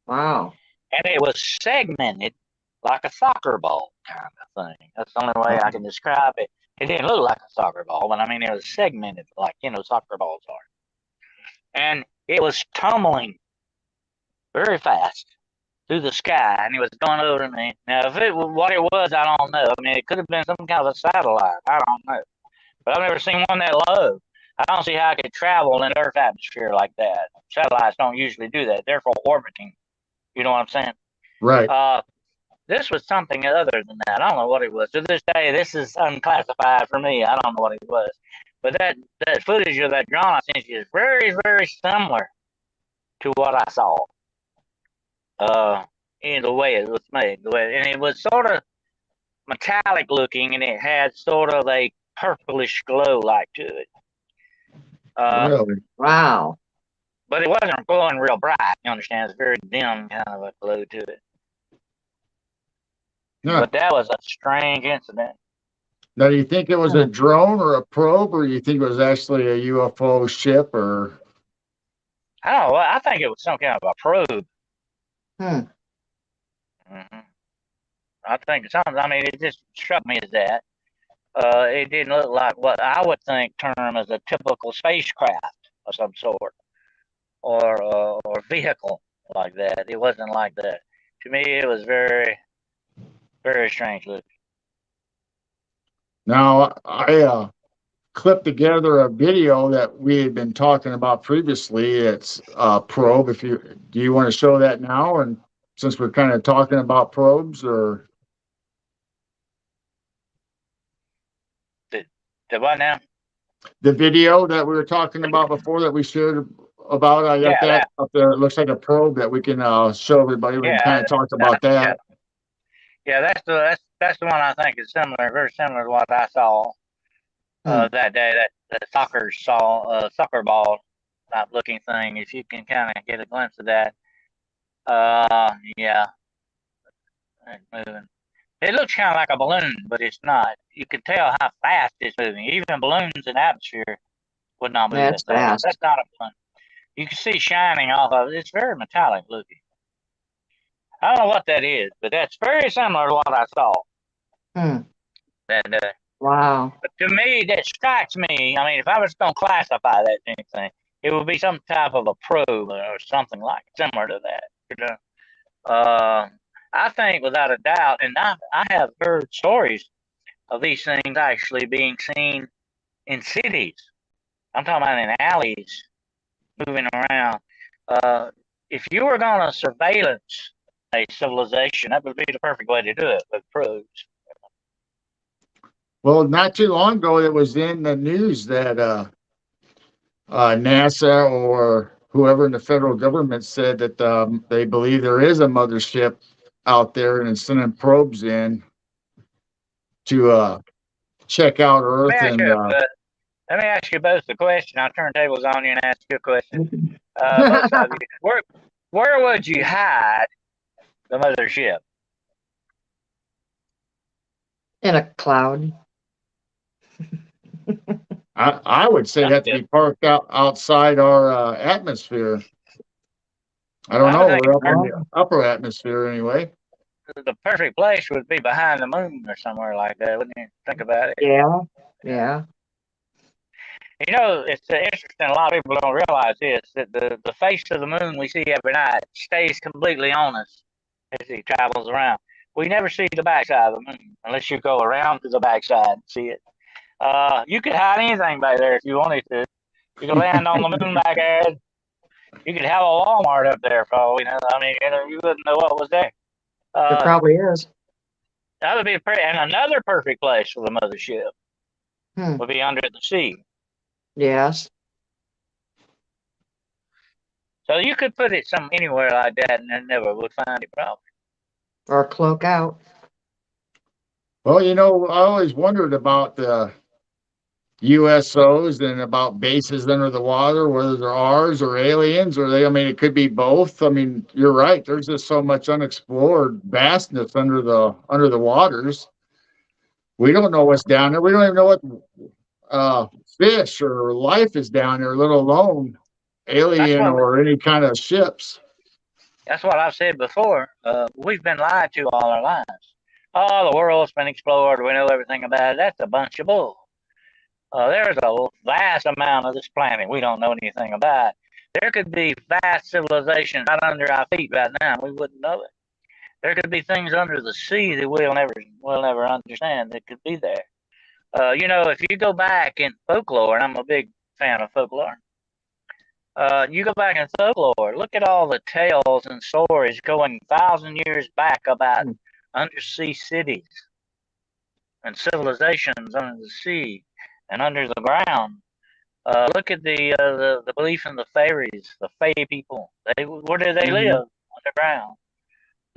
Wow. and it was segmented like a soccer ball kind of thing. That's the only way I can describe it. It didn't look like a soccer ball, but I mean it was segmented like soccer balls are, and it was tumbling very fast through the sky, and it was going over me. Now, if it was what it was, I don't know. I mean, it could have been some kind of a satellite. I don't know, but I've never seen one that low. I don't see how it could travel in Earth atmosphere like that. Satellites don't usually do that. They're for orbiting. You know what I'm saying? Right. This was something other than that. I don't know what it was. To this day, this is unclassified for me. I don't know what it was. But that footage of that drone I sent you is very, very similar to what I saw. In the way it was made, and it was sort of metallic looking, and it had sort of a purplish glow like to it. Really? Wow. But it wasn't glowing real bright. You understand? It's very dim kind of a glow to it. Yeah. But that was a strange incident. Now, do you think it was a drone or a probe, or you think it was actually a UFO ship, or? I don't know. I think it was some kind of a probe. Hmm. Mm-hmm. I think something. I mean, it just struck me as that. It didn't look like what I would think term as a typical spacecraft of some sort, or vehicle like that. It wasn't like that. To me, it was very, very strange looking. Now, I clipped together a video that we had been talking about previously. It's probe. If you do, you want to show that now? And since we're kind of talking about probes, or The what now? the video that we were talking about before that we shared about, I got Yeah, that that. up there. It looks like a probe that we can show everybody. We can kind Yeah, of talk about that. yeah. That's the one I think is similar, very similar to what I saw Hmm. that day. That soccer ball type looking thing. If you can kind of get a glimpse of that, yeah, it's moving. It looks kind of like a balloon, but it's not. You can tell how fast it's moving. Even balloons in atmosphere would not move That's that fast. fast. That's not a balloon. You can see shining off of it. It's very metallic looking. I don't know what that is, but that's very similar to what I saw. Hmm. And Wow. but to me, that strikes me. I mean, if I was going to classify that anything, it would be some type of a probe or something like similar to that. You know, I think without a doubt, and I have heard stories of these things actually being seen in cities. I'm talking about in alleys, moving around. Uh, if you were going to surveillance a civilization, that would be the perfect way to do it with probes. Well, not too long ago, it was in the news that NASA or whoever in the federal government said that they believe there is a mothership out there and sending probes in to check out Let Earth. me ask And you, let me ask you both the question. I'll turn tables on you and ask you a question. Both of you, where would you hide the mothership? In a cloud. I would say that to be parked outside our atmosphere. I don't I would know. think We're up in the upper atmosphere anyway. the perfect place would be behind the moon or somewhere like that. Wouldn't you think about it? Yeah. Yeah. You know, it's interesting. A lot of people don't realize this that the face of the moon we see every night stays completely on us as it travels around. We never see the backside of the moon unless you go around to the backside and see it. You could hide anything back there if you wanted to. You could land on the moon back there. You could have a Walmart up there for all we know. I mean, you wouldn't know what was there. It probably is. That would be and another perfect place for the mothership Hmm. would be under the sea. Yes. So you could put it anywhere like that, and it never would find it probably. Or cloak out. Well, I always wondered about the USOs and about bases under the water, whether they're ours or aliens, or I mean, it could be both. I mean, you're right. There's just so much unexplored vastness under the waters. We don't know what's down there. We don't even know what fish or life is down there, let alone That's alien what or any kind of ships. that's what I've said before. We've been lied to all our lives. Oh, the world's been explored. We know everything about it. That's a bunch of bull. There's a vast amount of this planet we don't know anything about. There could be vast civilizations right under our feet right now. We wouldn't know it. There could be things under the sea that we'll never understand that could be there. If you go back in folklore, and I'm a big fan of folklore, you go back in folklore, look at all the tales and stories going 1,000 years back about undersea cities and civilizations under the sea and under the ground. Look at the belief in the fairies, the fae people. Where do they Mm-hmm. live? Underground.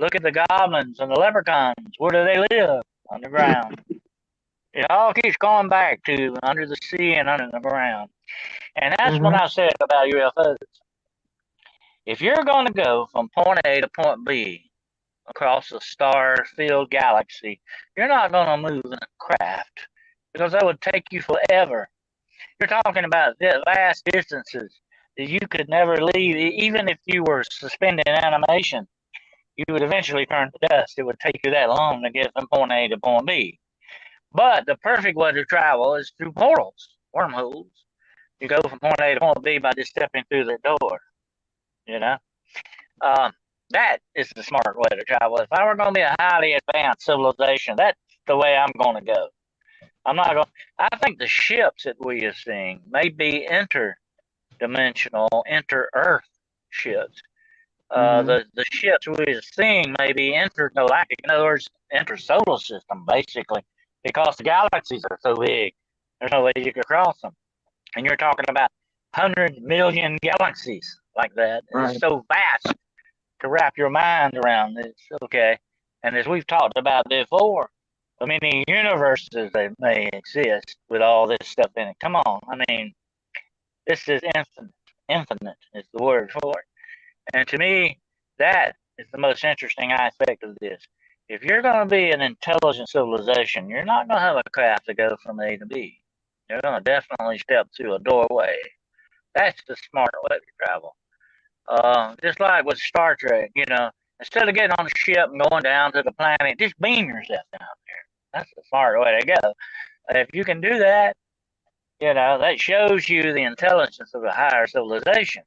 Look at the goblins and the leprechauns. Where do they live? Underground. It all keeps going back to under the sea and under the ground. And that's what Mm-hmm. I said about UFOs. If you're going to go from point A to point B across a star-filled galaxy, you're not going to move in a craft because that would take you forever. You're talking about vast distances that you could never leave. Even if you were suspended in animation, you would eventually turn to dust. It would take you that long to get from point A to point B. But the perfect way to travel is through portals, wormholes. You go from point A to point B by just stepping through the door. You know, um, that is the smart way to travel. If I were going to be a highly advanced civilization, that's the way I'm going to go. I'm not going. I think the ships that we are seeing may be interdimensional, inter-Earth ships. Mm-hmm. The ships we are seeing may be intergalactic, in other words, inter-solar system, basically, because the galaxies are so big. There's no way you could cross them, and you're talking about 100 million galaxies like that. It's Right. so vast to wrap your mind around. It's okay, and as we've talked about before, the many universes that may exist with all this stuff in it. Come on, I mean, this is infinite. Infinite is the word for it. And to me, that is the most interesting aspect of this. If you're going to be an intelligent civilization, you're not going to have a craft to go from A to B. You're going to definitely step through a doorway. That's the smart way to travel. Just like with Star Trek, instead of getting on a ship and going down to the planet, just beam yourself down there. That's the smart way to go. If you can do that, that shows you the intelligence of a higher civilization.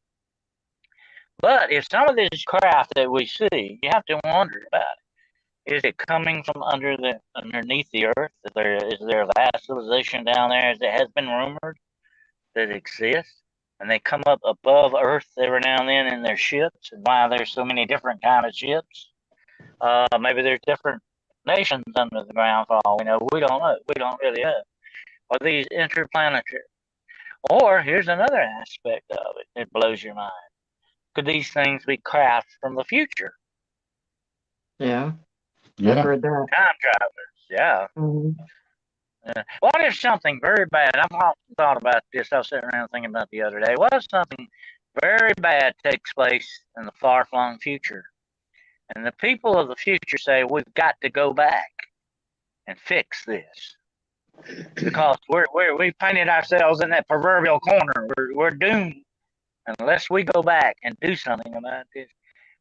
But if some of this craft that we see, you have to wonder about it. Is it coming from underneath the earth? Is there a vast civilization down there that has been rumored that exists? And they come up above Earth every now and then in their ships, and why there's so many different kind of ships. Maybe there's different nations under the ground for all we know. We don't know. We don't really know. Are these interplanetary? Or here's another aspect of it that blows your mind. Could these things be crafts from the future? Yeah. I've Yeah. heard that. Time travelers, yeah. Mm-hmm. What if something very bad? I've often thought about this. I was sitting around thinking about the other day. What if something very bad takes place in the far flung future? And the people of the future say, we've got to go back and fix this. Because we painted ourselves in that proverbial corner. We're doomed unless we go back and do something about this.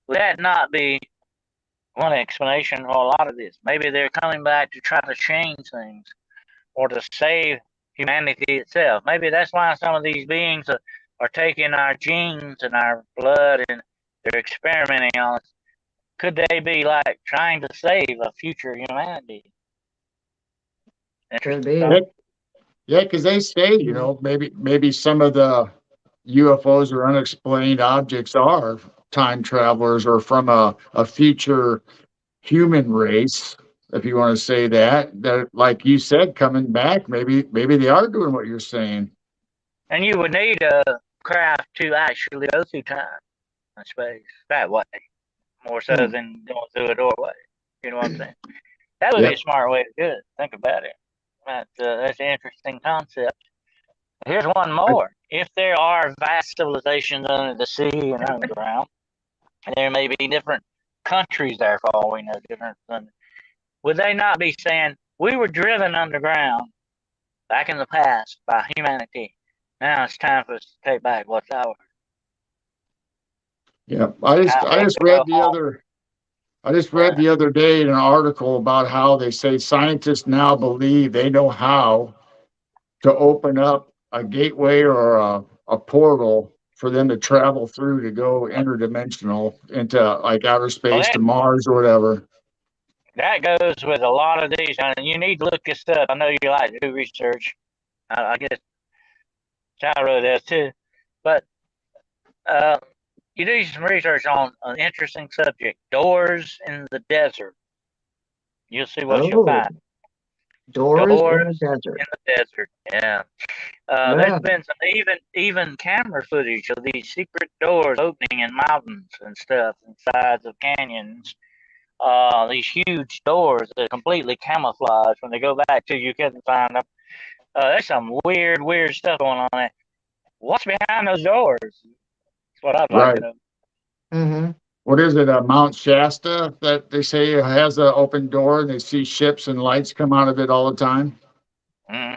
Would that not be one explanation for a lot of this? Maybe they're coming back to try to change things or to save humanity itself. Maybe that's why some of these beings are taking our genes and our blood and they're experimenting on us. Could they be like trying to save a future humanity? Could Interesting be. Yeah, thought. yeah, because they say, maybe some of the UFOs or unexplained objects are time travelers or from a future human race, if you want to say that, like you said, coming back, maybe they are doing what you're saying. And you would need a craft to actually go through time and space that way, more so Hmm. than going through a doorway. You know what I'm saying? That would be a Yep. smart way to do it. Think about it. That's an interesting concept. Here's one I, more. If there are vast civilizations under the sea and underground, and there may be different countries there for all we know, different. Would they not be saying We were driven underground back in the past by humanity. Now it's time for us to take back what's ours. Yeah, I just I I hate just to go read the home. other I just read the other day in an article about how they say scientists now believe they know how to open up a gateway or a portal for them to travel through to go interdimensional into like outer Well, space to Mars or whatever. that goes with a lot of these, and you need to look this up. I know you like to do research. I guess Carrroll does too. But uh, you do some research on an interesting subject: doors in the desert. You'll see what you'll Oh, find. doors in the Doors desert. in the desert. Yeah. There's Yeah. been some even camera footage of these secret doors opening in mountains and stuff, and sides of canyons. These huge doors that are completely camouflaged. When they go back to you couldn't find them. There's some weird stuff going on there. What's behind those doors? That's what I'd like to Right. know. Mm-hmm. What is it? Mount Shasta that they say has an open door and they see ships and lights come out of it all the time. Hmm.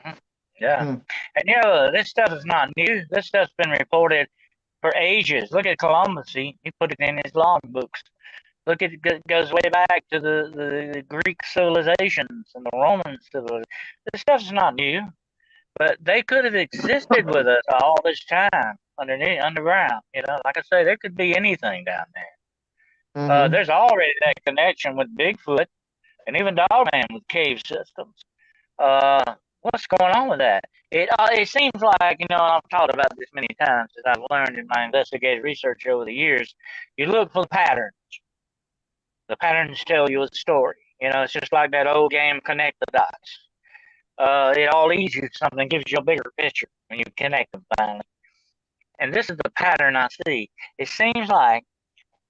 Yeah, Mm. and this stuff is not new. This stuff's been reported for ages. Look at Columbus. He put it in his log books. Look, it goes way back to the Greek civilizations and the Roman civilizations. This stuff's not new, but they could have existed with us all this time underground. Like I say, there could be anything down there. Mm-hmm. There's already that connection with Bigfoot and even Dogman with cave systems. What's going on with that? It seems like I've talked about this many times as I've learned in my investigative research over the years. You look for the patterns. The patterns tell you a story. It's just like that old game, connect the dots. It all leads you to something, gives you a bigger picture when you connect them finally. And this is the pattern I see. It seems like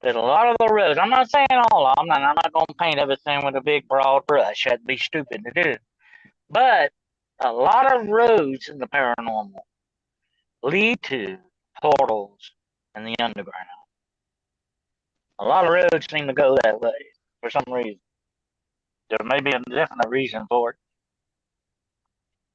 that a lot of the roads. I'm not saying all of them. I'm not going to paint everything with a big broad brush. That'd be stupid to do. But a lot of roads in the paranormal lead to portals in the underground. A lot of roads seem to go that way for some reason. There may be a definite reason for it.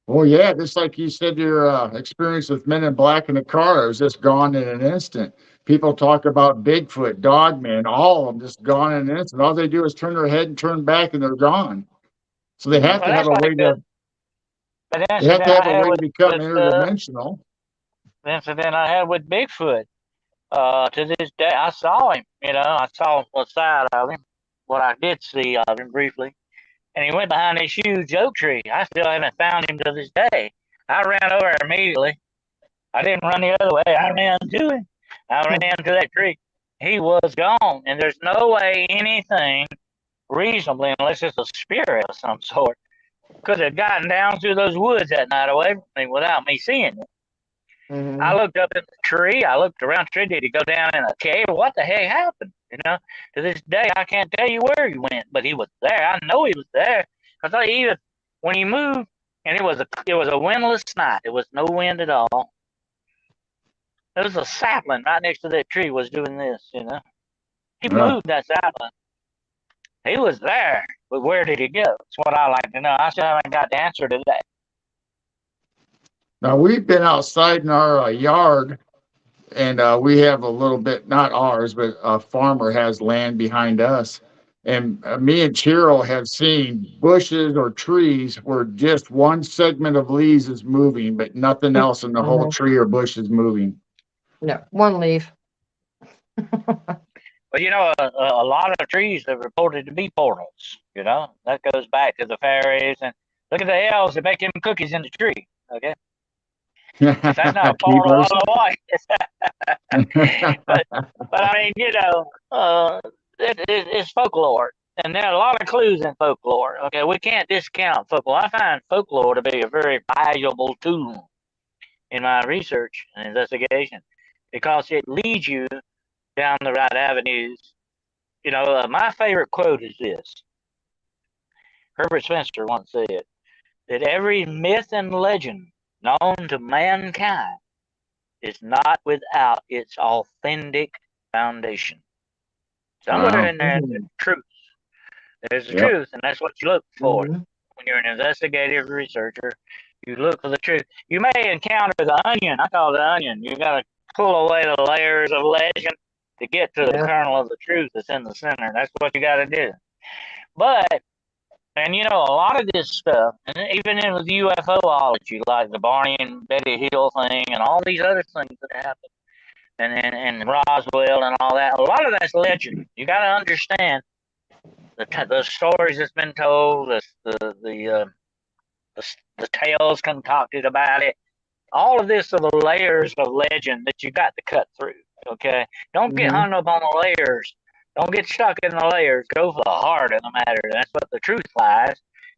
Well, yeah, just like you said, your experience with Men in Black in the car, it was just gone in an instant. People talk about Bigfoot, Dogman, all of them just gone in an instant. All they do is turn their head and turn back, and they're gone. So they have Well, to have that's a like way to the they have to incident have I a had way to with become interdimensional. Bigfoot. To this day, I saw him. I saw the side of him. What I did see of him briefly, and he went behind this huge oak tree. I still haven't found him to this day. I ran over immediately. I didn't run the other way. I ran to him. I ran to that tree. He was gone, and there's no way anything reasonably, unless it's a spirit of some sort, could have gotten down through those woods that night away from me without me seeing it. I Mm-hmm. looked up in the tree. I looked around the tree. Did he go down in a cave? What the heck happened? To this day, I can't tell you where he went, but he was there. I know he was there because even when he moved, and it was a windless night. There was no wind at all. There was a sapling right next to that tree was doing this. He Uh, moved that sapling. He was there, but where did he go? That's what I like to know. I still haven't got the answer to that. Now we've been outside in our yard, and we have a little bit, not ours, but a farmer has land behind us. And me and Carroll have seen bushes or trees where just one segment of leaves is moving, but nothing else in the whole Mm-hmm. tree or bush is moving. No, one leaf. But a lot of trees are reported to be portals. That goes back to the fairies and look at the elves that baking cookies in the tree. Okay, if that's not a portal, I Keepers. don't know what. but but I mean, it's folklore, and there are a lot of clues in folklore. Okay, we can't discount folklore. I find folklore to be a very valuable tool in my research and investigation because it leads you down the right avenues. My favorite quote is this. Herbert Spencer once said that every myth and legend known to mankind is not without its authentic foundation. Somewhere Wow. in there, there's Mm-hmm. truth. There's the Yep. truth, and that's what you look for. Mm-hmm. when you're an investigative researcher, you look for the truth. You may encounter the onion. I call it the onion. You got to pull away the layers of legend to get to the Yeah. kernel of the truth that's in the center. That's what you got to do. But, and you know, a lot of this stuff, and even in with UFOlogy, like the Barney and Betty Hill thing, and all these other things that happen, and Roswell and all that, a lot of that's legend. You got to understand the stories that's been told, the tales concocted about it. All of this are the layers of legend that you got to cut through. Okay, don't get hung up on the layers. Don't get stuck in the layers. Go for the heart of the matter. That's what the truth lies,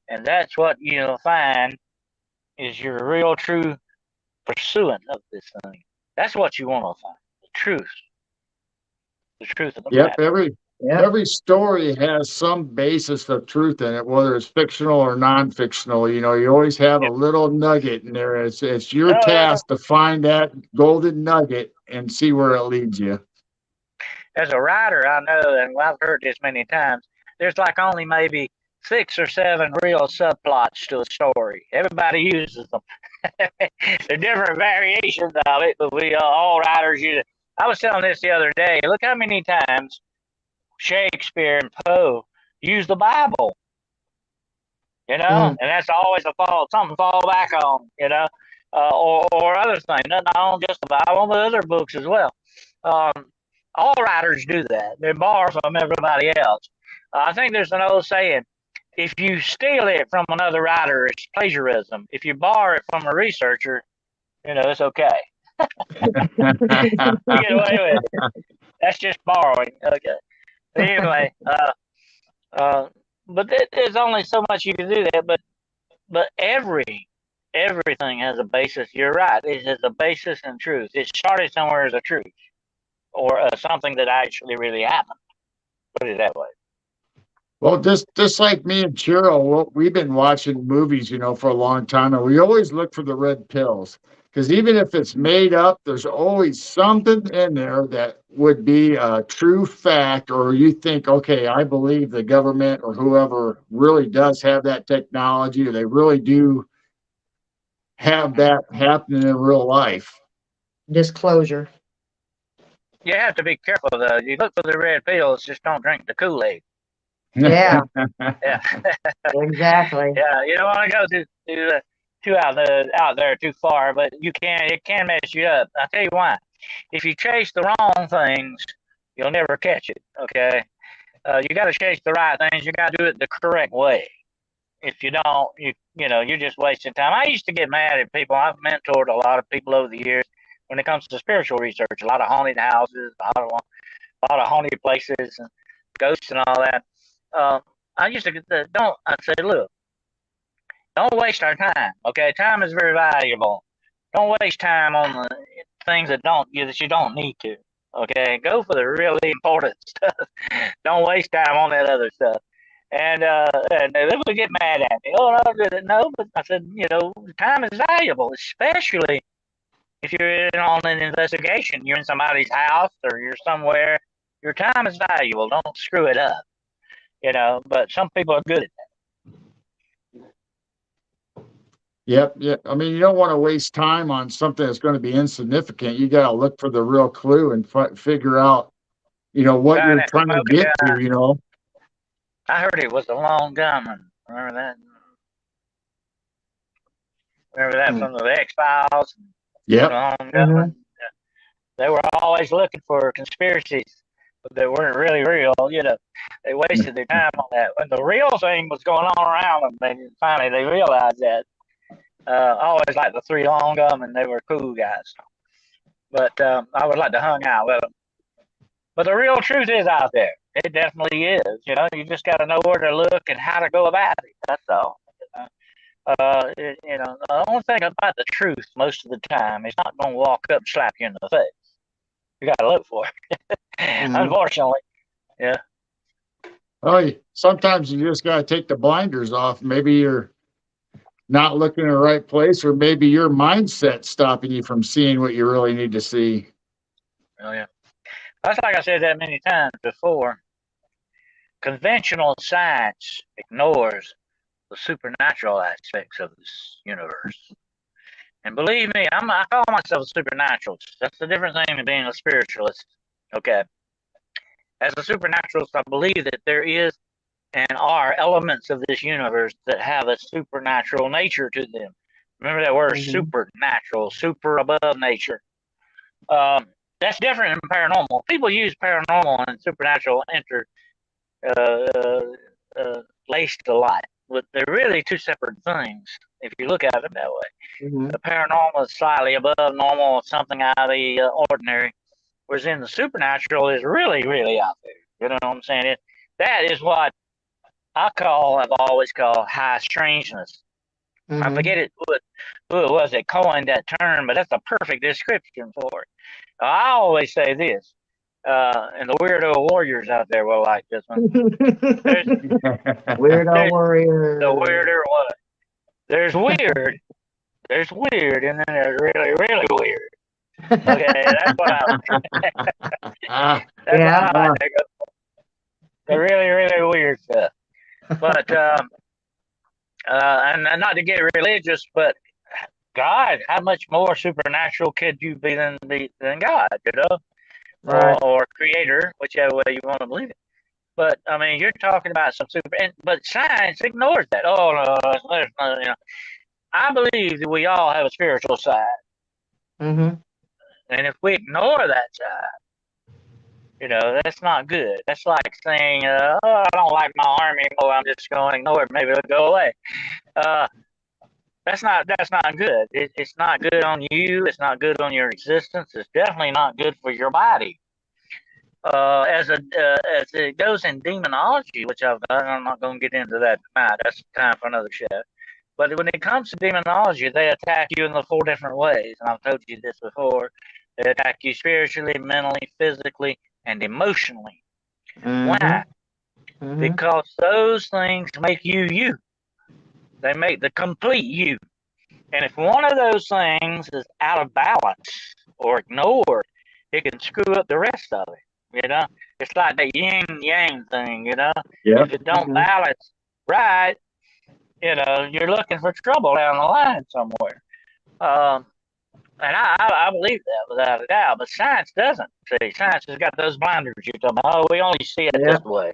and that's what you'll find is your real true pursuant of this thing. That's what you want to find. The truth of the Yep, matter. every story has some basis of truth in it, whether it's fictional or non-fictional. You know, you always have a little nugget in there. It's your task to find that golden nugget and see where it leads you. As a writer, I know, and I've heard this many times, there's like only maybe 6 or 7 real subplots to a story. Everybody uses them. They're different variations of it, but we all writers use it. I was telling this the other day. Look how many times Shakespeare and Poe use the Bible, you know, and that's always a fall, something to fall back on, you know, or other things, not only just the Bible, but other books as well. All writers do that. They borrow from everybody else. I think there's an old saying, if you steal it from another writer, it's plagiarism. If you borrow it from a researcher, you know, it's okay. You get away with it. That's just borrowing. Okay. Anyway, but there's only so much you can do that. But everything has a basis. You're right. It has a basis in truth. It started somewhere as a truth or something that actually really happened. Put it that way. Well, just like me and Carroll, we've been watching movies, you know, for a long time, and we always look for the red pills. Because even if it's made up, there's always something in there that would be a true fact, or you think, okay, I believe the government or whoever really does have that technology, or they really do have that happening in real life. Disclosure. You have to be careful though. You look for the red pills, just don't drink the Kool-Aid. Yeah. Yeah. Exactly. Yeah, you don't want to go too out there too far, but it can mess you up. I'll tell you why. If you chase the wrong things, you'll never catch it. Okay, you got to chase the right things. You got to do it the correct way. If you don't, you're just wasting time. I used to get mad at people. I've mentored a lot of people over the years when it comes to spiritual research. A lot of haunted houses, a lot of haunted places, and ghosts and all that. I used to I said, look, don't waste our time. Okay, time is very valuable. Don't waste time on the things that you don't need to. Okay, go for the really important stuff. Don't waste time on that other stuff. And they would get mad at me. Oh no, but I said, time is valuable, especially if you're on an investigation. You're in somebody's house or you're somewhere. Your time is valuable. Don't screw it up. But some people are good at that. Yep. I mean, you don't want to waste time on something that's going to be insignificant. You got to look for the real clue and figure out, what you're trying to get to. I heard it was a long gunman. Remember that? Remember that from the X-Files? Yep. They were always looking for conspiracies that weren't really real. They wasted their time on that. When the real thing was going on around them, finally they realized that. I always liked the three long gunmen. They were cool guys. But I would like to hang out with them. But the real truth is out there. It definitely is. You just got to know where to look and how to go about it. That's all. The only thing about the truth most of the time is not going to walk up and slap you in the face. You got to look for it. Unfortunately, yeah. Oh, sometimes you just got to take the blinders off. Maybe you're not looking in the right place, or maybe your mindset's stopping you from seeing what you really need to see. Oh, yeah. That's like I said that many times before. Conventional science ignores the supernatural aspects of this universe. And believe me, I call myself a supernaturalist. That's a different thing than being a spiritualist. Okay. As a supernaturalist, I believe that there is and are elements of this universe that have a supernatural nature to them. Remember that word supernatural, super above nature. That's different than paranormal. People use paranormal and supernatural laced a lot, but they're really two separate things if you look at it that way. The paranormal is slightly above normal, something out of the ordinary, whereas in the supernatural is really, really out there. You know what I'm saying? That is what I've always called high strangeness. I forget who it was that coined that term, but that's a perfect description for it. I always say this, and the weirdo warriors out there will like this one. Weirdo warrior. The weirder what? There's weird, and then there's really, really weird. Okay, that's what I like. The really, really weird stuff. But and not to get religious, but God, how much more supernatural could you be than God, you know? Right. Or creator, whichever way you want to believe it. But I mean, you're talking about some but science ignores that. Oh no, there's no, you know. I believe that we all have a spiritual side, and if we ignore that side, you know, that's not good. That's like saying, "Oh, I don't like my arm anymore. I'm just going to ignore it. Maybe it'll go away." That's not good. It's not good on you. It's not good on your existence. It's definitely not good for your body. As it goes in demonology, which I'm not going to get into that tonight. That's time for another show. But when it comes to demonology, they attack you in the 4 different ways, and I've told you this before. They attack you spiritually, mentally, physically, and emotionally. Why? Because those things make you you. They make the complete you. And if one of those things is out of balance or ignored, it can screw up the rest of it. You know, it's like the yin yang thing. You know, if it don't balance right, you know, you're looking for trouble down the line somewhere. And I believe that without a doubt. But science doesn't. See, science has got those blinders you're talking about. Oh, we only see it this way,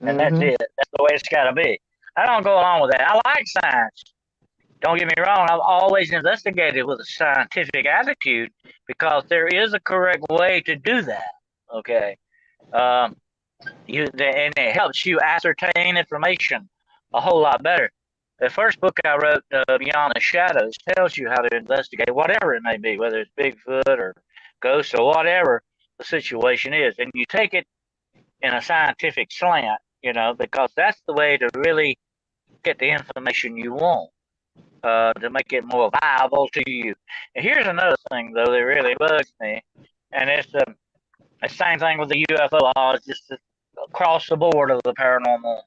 and that's it. That's the way it's got to be. I don't go along with that. I like science. Don't get me wrong. I've always investigated with a scientific attitude because there is a correct way to do that. Okay, and it helps you ascertain information a whole lot better. The first book I wrote, Beyond the Shadows, tells you how to investigate whatever it may be, whether it's Bigfoot or ghosts or whatever the situation is, and you take it in a scientific slant, you know, because that's the way to really get the information you want. To make it more viable to you. And here's another thing, though, that really bugs me, and it's the same thing with the UFO laws, just across the board of the paranormal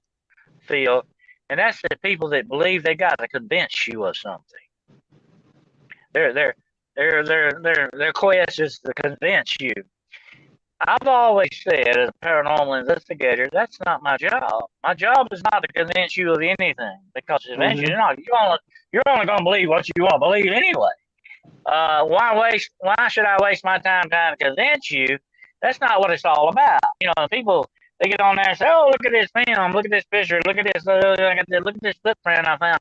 field, and that's the people that believe they got to convince you of something. Their quest is to convince you. I've always said, as a paranormal investigator, that's not my job. My job is not to convince you of anything, because eventually you're only going to believe what you want to believe anyway. Why should I waste my time trying to convince you? That's not what it's all about. You know, people, they get on there and say, "Oh, look at this film, look at this picture, look at this footprint I found."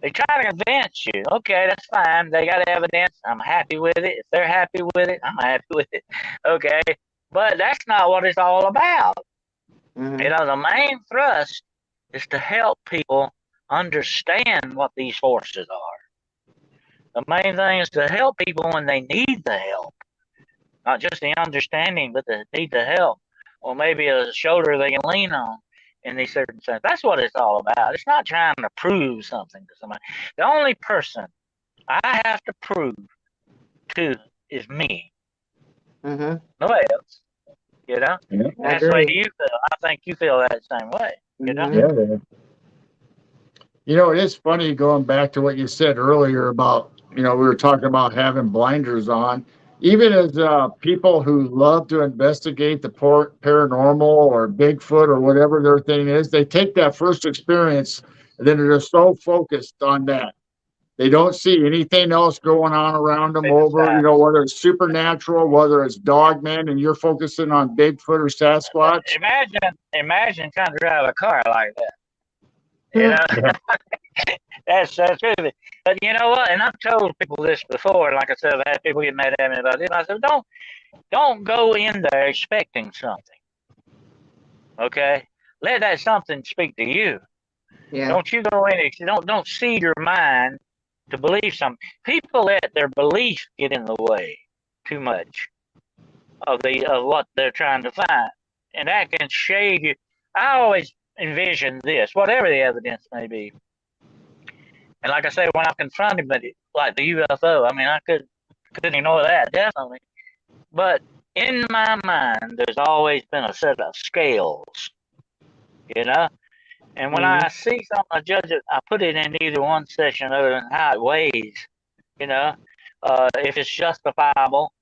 They try to convince you. Okay, that's fine. They got evidence. I'm happy with it. If they're happy with it, I'm happy with it. Okay. But that's not what it's all about. You know, the main thrust is to help people understand what these forces are. The main thing is to help people when they need the help. Not just the understanding, but they need the help. Or maybe a shoulder they can lean on in these certain sense. That's what it's all about. It's not trying to prove something to somebody. The only person I have to prove to is me. Nobody else. You know? That's the way you feel. I think you feel that same way. You know? Yeah. You know, it is funny going back to what you said earlier about, you know, we were talking about having blinders on. Even as people who love to investigate the paranormal or Bigfoot or whatever their thing is, they take that first experience And then they're so focused on that. They don't see anything else going on around them over, whether it's supernatural, whether it's dogmen, and you're focusing on Bigfoot or Sasquatch. Imagine trying to drive a car like that. Yeah. That's crazy. But you know what? And I've told people this before. Like I said, I've had people get mad at me about it. I said, don't go in there expecting something. Okay, let that something speak to you. Yeah. Don't you go in? Don't seed your mind to believe something. People let their belief get in the way too much of what they're trying to find, and that can shade you. I always envision this, whatever the evidence may be. And like I say, when I confronted it, like the UFO, I mean, I couldn't ignore that, definitely. But in my mind, there's always been a set of scales, you know? And when I see something, I judge it, I put it in either one section other than how it weighs, if it's justifiable.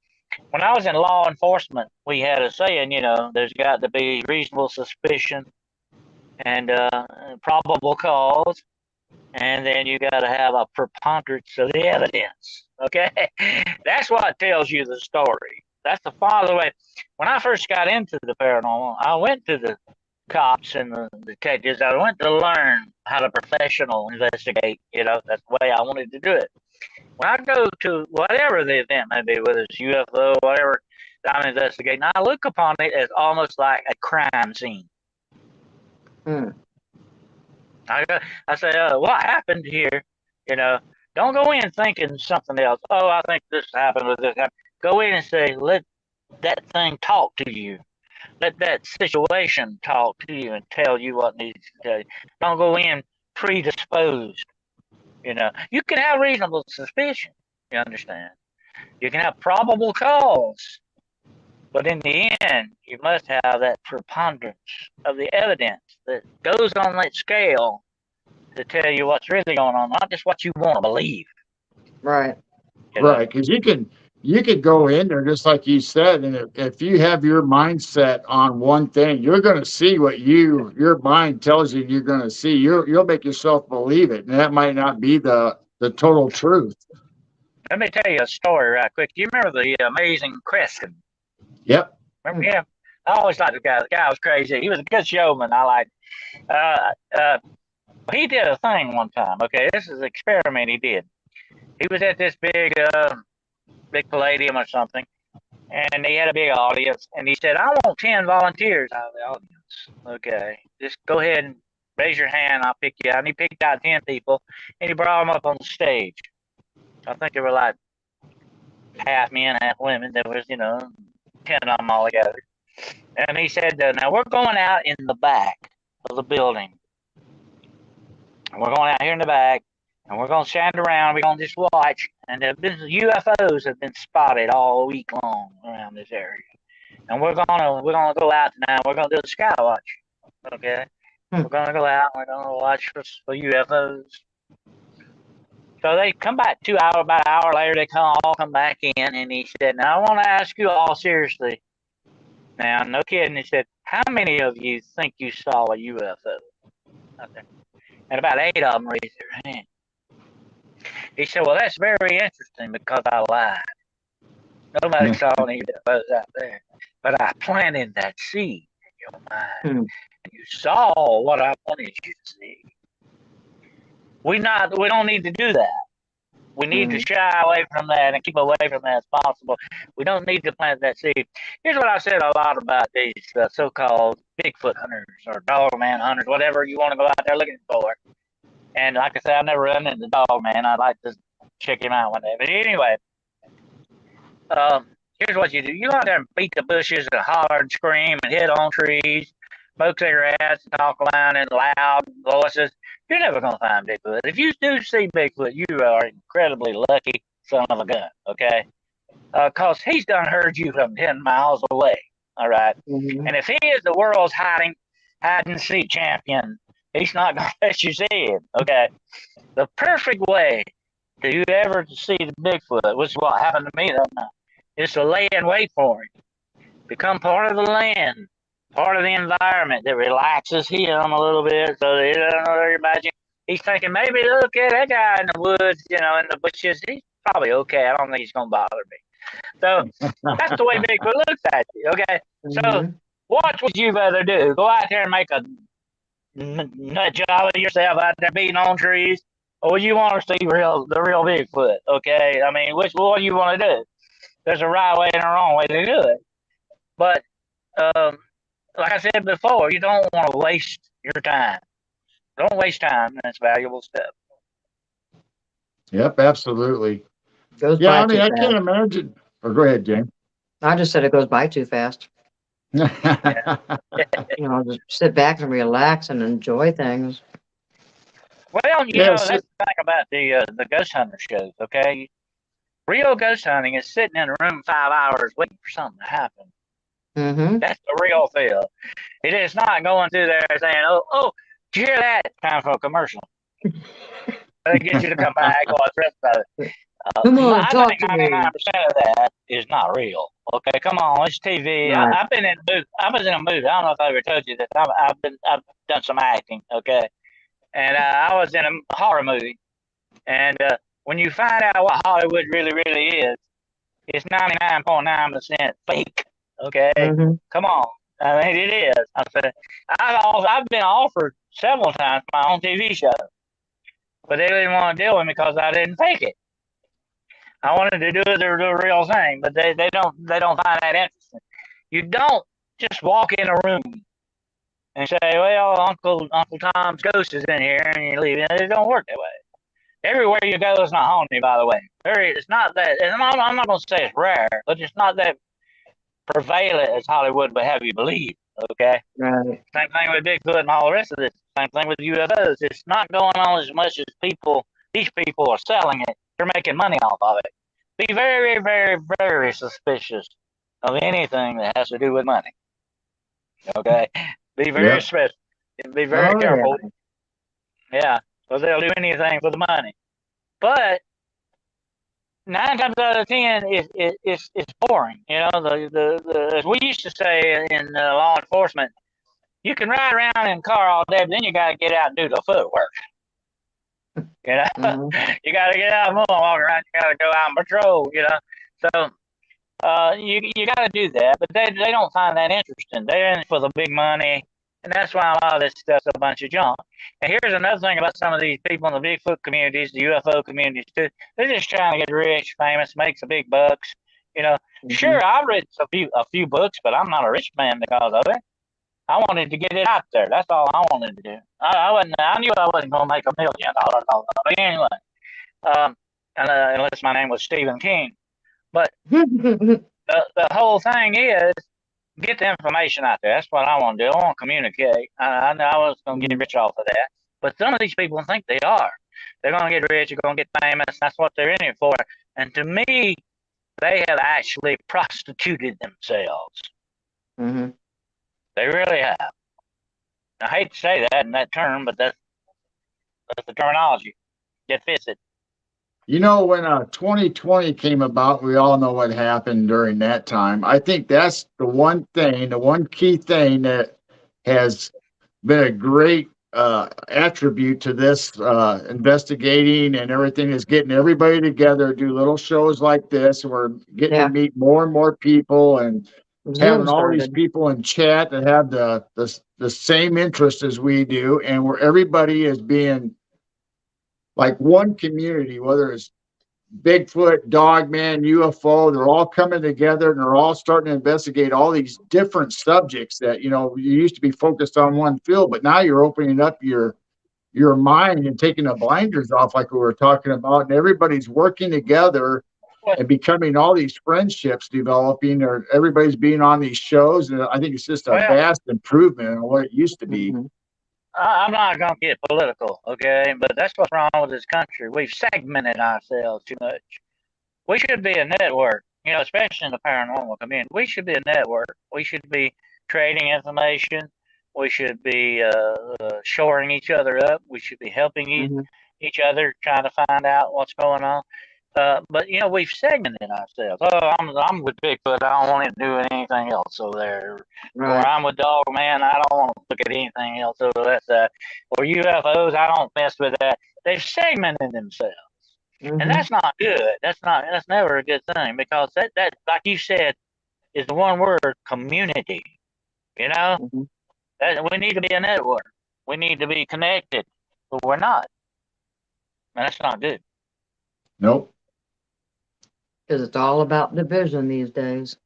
When I was in law enforcement, we had a saying, there's got to be reasonable suspicion and probable cause. And then you got to have a preponderance of the evidence. Okay, that's what tells you the story. That's the father way. When I first got into the paranormal, I went to the cops and the detectives. I went to learn how to professional investigate. That's the way I wanted to do it. When I go to whatever the event may be, whether it's UFO, whatever I'm investigating, I look upon it as almost like a crime scene. I say, what happened here? Don't go in thinking something else. Oh, I think this happened with this happened. Go in and say, let that thing talk to you. Let that situation talk to you and tell you what needs to tell you. Don't go in predisposed. You can have reasonable suspicion. You understand? You can have probable cause. But in the end, you must have that preponderance of the evidence that goes on that scale to tell you what's really going on, not just what you want to believe. Right. Right, because you could go in there just like you said, and if you have your mindset on one thing, you're going to see what your mind tells you you're going to see. You'll make yourself believe it, and that might not be the total truth. Let me tell you a story right quick. Do you remember the amazing Creston? Yep. Remember him? I always thought the guy was crazy. He was a good showman. I liked. He did a thing one time. Okay, this is an experiment he did. He was at this big palladium or something, and he had a big audience. And he said, "I want 10 volunteers out of the audience. Okay, just go ahead and raise your hand. I'll pick you out." And he picked out 10 people, and he brought them up on the stage. I think there were like half men, half women. There was, 10 of them all together. And he said, "Now we're going out in the back of the building. We're going out here in the back, and we're going to stand around. We're going to just watch. And UFOs have been spotted all week long around this area. And we're gonna go out now. We're gonna do a sky watch. Okay, we're gonna go out. And we're gonna watch for UFOs." So they come back 2 hours. About an hour later, they all come back in, and he said, "Now I want to ask you all seriously. Now, no kidding." He said, "How many of you think you saw a UFO out there?" And about 8 of them raised their hand. He said, "Well, that's very interesting because I lied. Nobody saw any UFOs out there, but I planted that seed in your mind, and you saw what I wanted you to see. We don't need to do that. We need to shy away from that and keep away from that as possible. We don't need to plant that seed." Here's what I said a lot about these so-called Bigfoot hunters or dogman hunters, whatever you want to go out there looking for. And like I said, I've never run into Dogman. I'd like to check him out one day. But anyway, here's what you do. You go out there and beat the bushes and holler and scream and hit on trees, smoke cigarettes, talk loud in loud voices. You're never going to find Bigfoot. If you do see Bigfoot, you are incredibly lucky son of a gun, okay? Because he's done heard you from 10 miles away, all right? And if he is the world's hide and seek champion, he's not going to let you see him, okay? The perfect way to you ever to see the Bigfoot, which is what happened to me that night, is to lay in wait for him. Become part of the land, part of the environment that relaxes him a little bit so that he doesn't know imagine He's thinking maybe look at that guy in the woods, in the bushes. He's probably okay. I don't think he's gonna bother me. So that's the way Bigfoot looks at you. Okay, so Mhm. watch what you better do. Go out there and make a nut job of yourself out there beating on trees, or you want to see the real Bigfoot. Okay, I mean, which one you want to do? There's a right way and a wrong way to do it. But um, like I said before, you don't want to waste your time. Don't waste time. That's valuable stuff. Yep, absolutely. Goes Yeah, by I mean, too I can't fast. imagine. Or go ahead, James. I just said it goes by too fast. Yeah. Just sit back and relax and enjoy things. Well, Yes. that's the thing about the ghost hunter shows. Okay, real ghost hunting is sitting in a room 5 hours waiting for something to happen. Mm-hmm. That's the real feel. It is not going through there saying, "Oh, did you hear that?" Time for a commercial. They get you to come back. Watch the rest of it. Come on, I talk think to me. 99% of that is not real. Okay, come on, it's TV. Right. I've been in a movie. I was in a movie. I don't know if I ever told you this. I've done some acting. Okay, and I was in a horror movie. And when you find out what Hollywood really is, it's 99.9% fake. Okay, Mm-hmm. come on. I mean, it is. I said, I've been offered several times my own TV show, but they didn't want to deal with me because I didn't fake it. I wanted to do the real thing, but they don't find that interesting. You don't just walk in a room and say, "Well, Uncle Tom's ghost is in here," and you leave. It don't work that way. Everywhere you go is not haunted, by the way. It's not that. I'm not going to say it's rare, but it's not that prevalent as Hollywood would have you believe. Okay. Right. Same thing with Bigfoot and all the rest of this. Same thing with UFOs. It's not going on as much as these people are selling it. They're making money off of it. Be very, very, very suspicious of anything that has to do with money. Okay. Be very Yep. special. Be very Oh careful. yeah. Yeah. Because they'll do anything for the money. But 9 times out of 10, it's boring. As we used to say in law enforcement, you can ride around in a car all day, but then you got to get out and do the footwork. Mm-hmm. You got to get out and walk around. You got to go out and patrol. So you got to do that, but they don't find that interesting. They're in it for the big money, and that's why a lot of this stuff's a bunch of junk. And here's another thing about some of these people in the Bigfoot communities, the UFO communities too. They're just trying to get rich, famous, make some big bucks. Mm-hmm. Sure, I've read a few books, but I'm not a rich man because of it. I wanted to get it out there. That's all I wanted to do. I wasn't. I knew I wasn't going to make $1 million. But anyway, um, unless my name was Stephen King. But the whole thing is get the information out there. That's what I want to do. I want to communicate. I know I was going to get rich off of that. But some of these people think they are. They're going to get rich. They're going to get famous. That's what they're in it for. And to me, they have actually prostituted themselves. Mm-hmm. They really have. I hate to say that in that term, but that's the terminology that fits it. When 2020 came about, we all know what happened during that time. I think that's the one key thing that has been a great attribute to this investigating and everything is getting everybody together, do little shows like this, and we're getting to Yeah. meet more and more people and Zoom having all these started. people in chat that have the same interest as we do, and where everybody is being like one community, whether it's Bigfoot, Dogman, UFO, they're all coming together and they're all starting to investigate all these different subjects that, you used to be focused on one field, but now you're opening up your mind and taking the blinders off like we were talking about, and everybody's working together and becoming all these friendships developing, or everybody's being on these shows. And I think it's just a Well, vast improvement on what it used to be. Mm-hmm. I'm not going to get political, okay? But that's what's wrong with this country. We've segmented ourselves too much. We should be a network, especially in the paranormal community. We should be a network. We should be trading information. We should be shoring each other up. We should be helping Mm-hmm. each other, trying to find out what's going on. But we've segmented ourselves. Oh, I'm with Bigfoot. I don't want to do anything else over there. Or Right. I'm with Dog Man. I don't want to look at anything else over that side. Or UFOs. I don't mess with that. They've segmented themselves, and Mm-hmm. that's not good. That's never a good thing, because that like you said is the one word, community. You know, Mm-hmm. we need to be a network. We need to be connected, but we're not, and that's not good. Nope. Because it's all about division these days.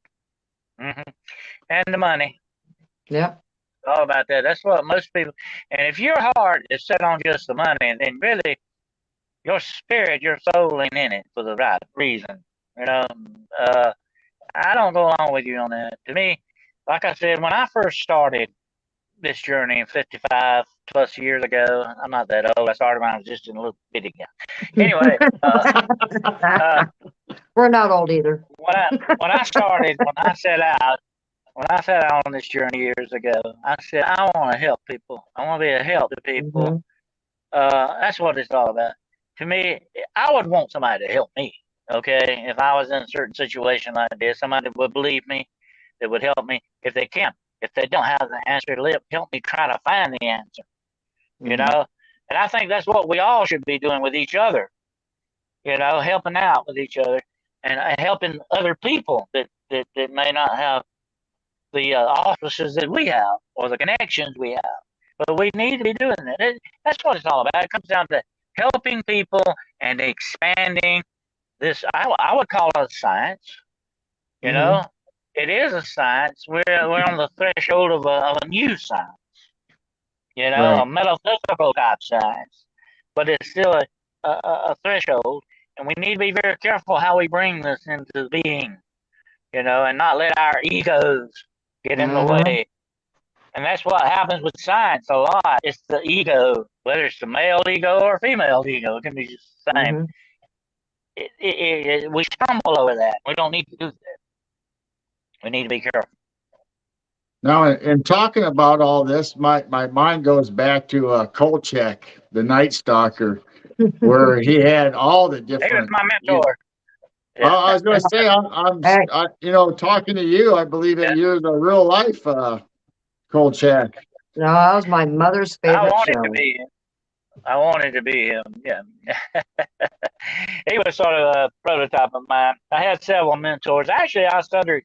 hmm And the money. Yep. All about that. That's what most people. And if your heart is set on just the money, then really your spirit, your soul ain't in it for the right reason. You know, uh, I don't go along with you on that. To me, like I said, when I first started this journey 55 plus years ago, I'm not that old. I started when I was just a little bitty guy. Anyway, uh, We're not old either. when I started, when I set out on this journey years ago, I said I want to help people. I want to be a help to people. Mm-hmm. That's what it's all about. To me, I would want somebody to help me. Okay, if I was in a certain situation like this, somebody would believe me, that would help me. If they can't, if they don't have the answer, help me try to find the answer. You Mm-hmm. know, and I think that's what we all should be doing with each other. Helping out with each other, and helping other people that may not have the offices that we have or the connections we have. But we need to be doing that. That's what it's all about. It comes down to helping people and expanding this. I would call it science. You Mm-hmm. know, it is a science. We're on the threshold of a new science. A Right. metaphysical type science, but it's still a threshold, and we need to be very careful how we bring this into being. And not let our egos get in the Uh-huh. way. And that's what happens with science a lot. It's the ego, whether it's the male ego or female ego, it can be just the same. Mm-hmm. We stumble over that. We don't need to do that. We need to be careful. Now, in talking about all this, my mind goes back to Kolchak, the Night Stalker, where he had all the He was different. my mentor. Yeah. I was going to say, Hey, talking to you, I believe that you're the real life Kolchak. no, that was my mother's I favorite wanted to show. be him. I wanted to be him. Yeah. He was sort of a prototype of mine. I had several mentors. Actually, I studied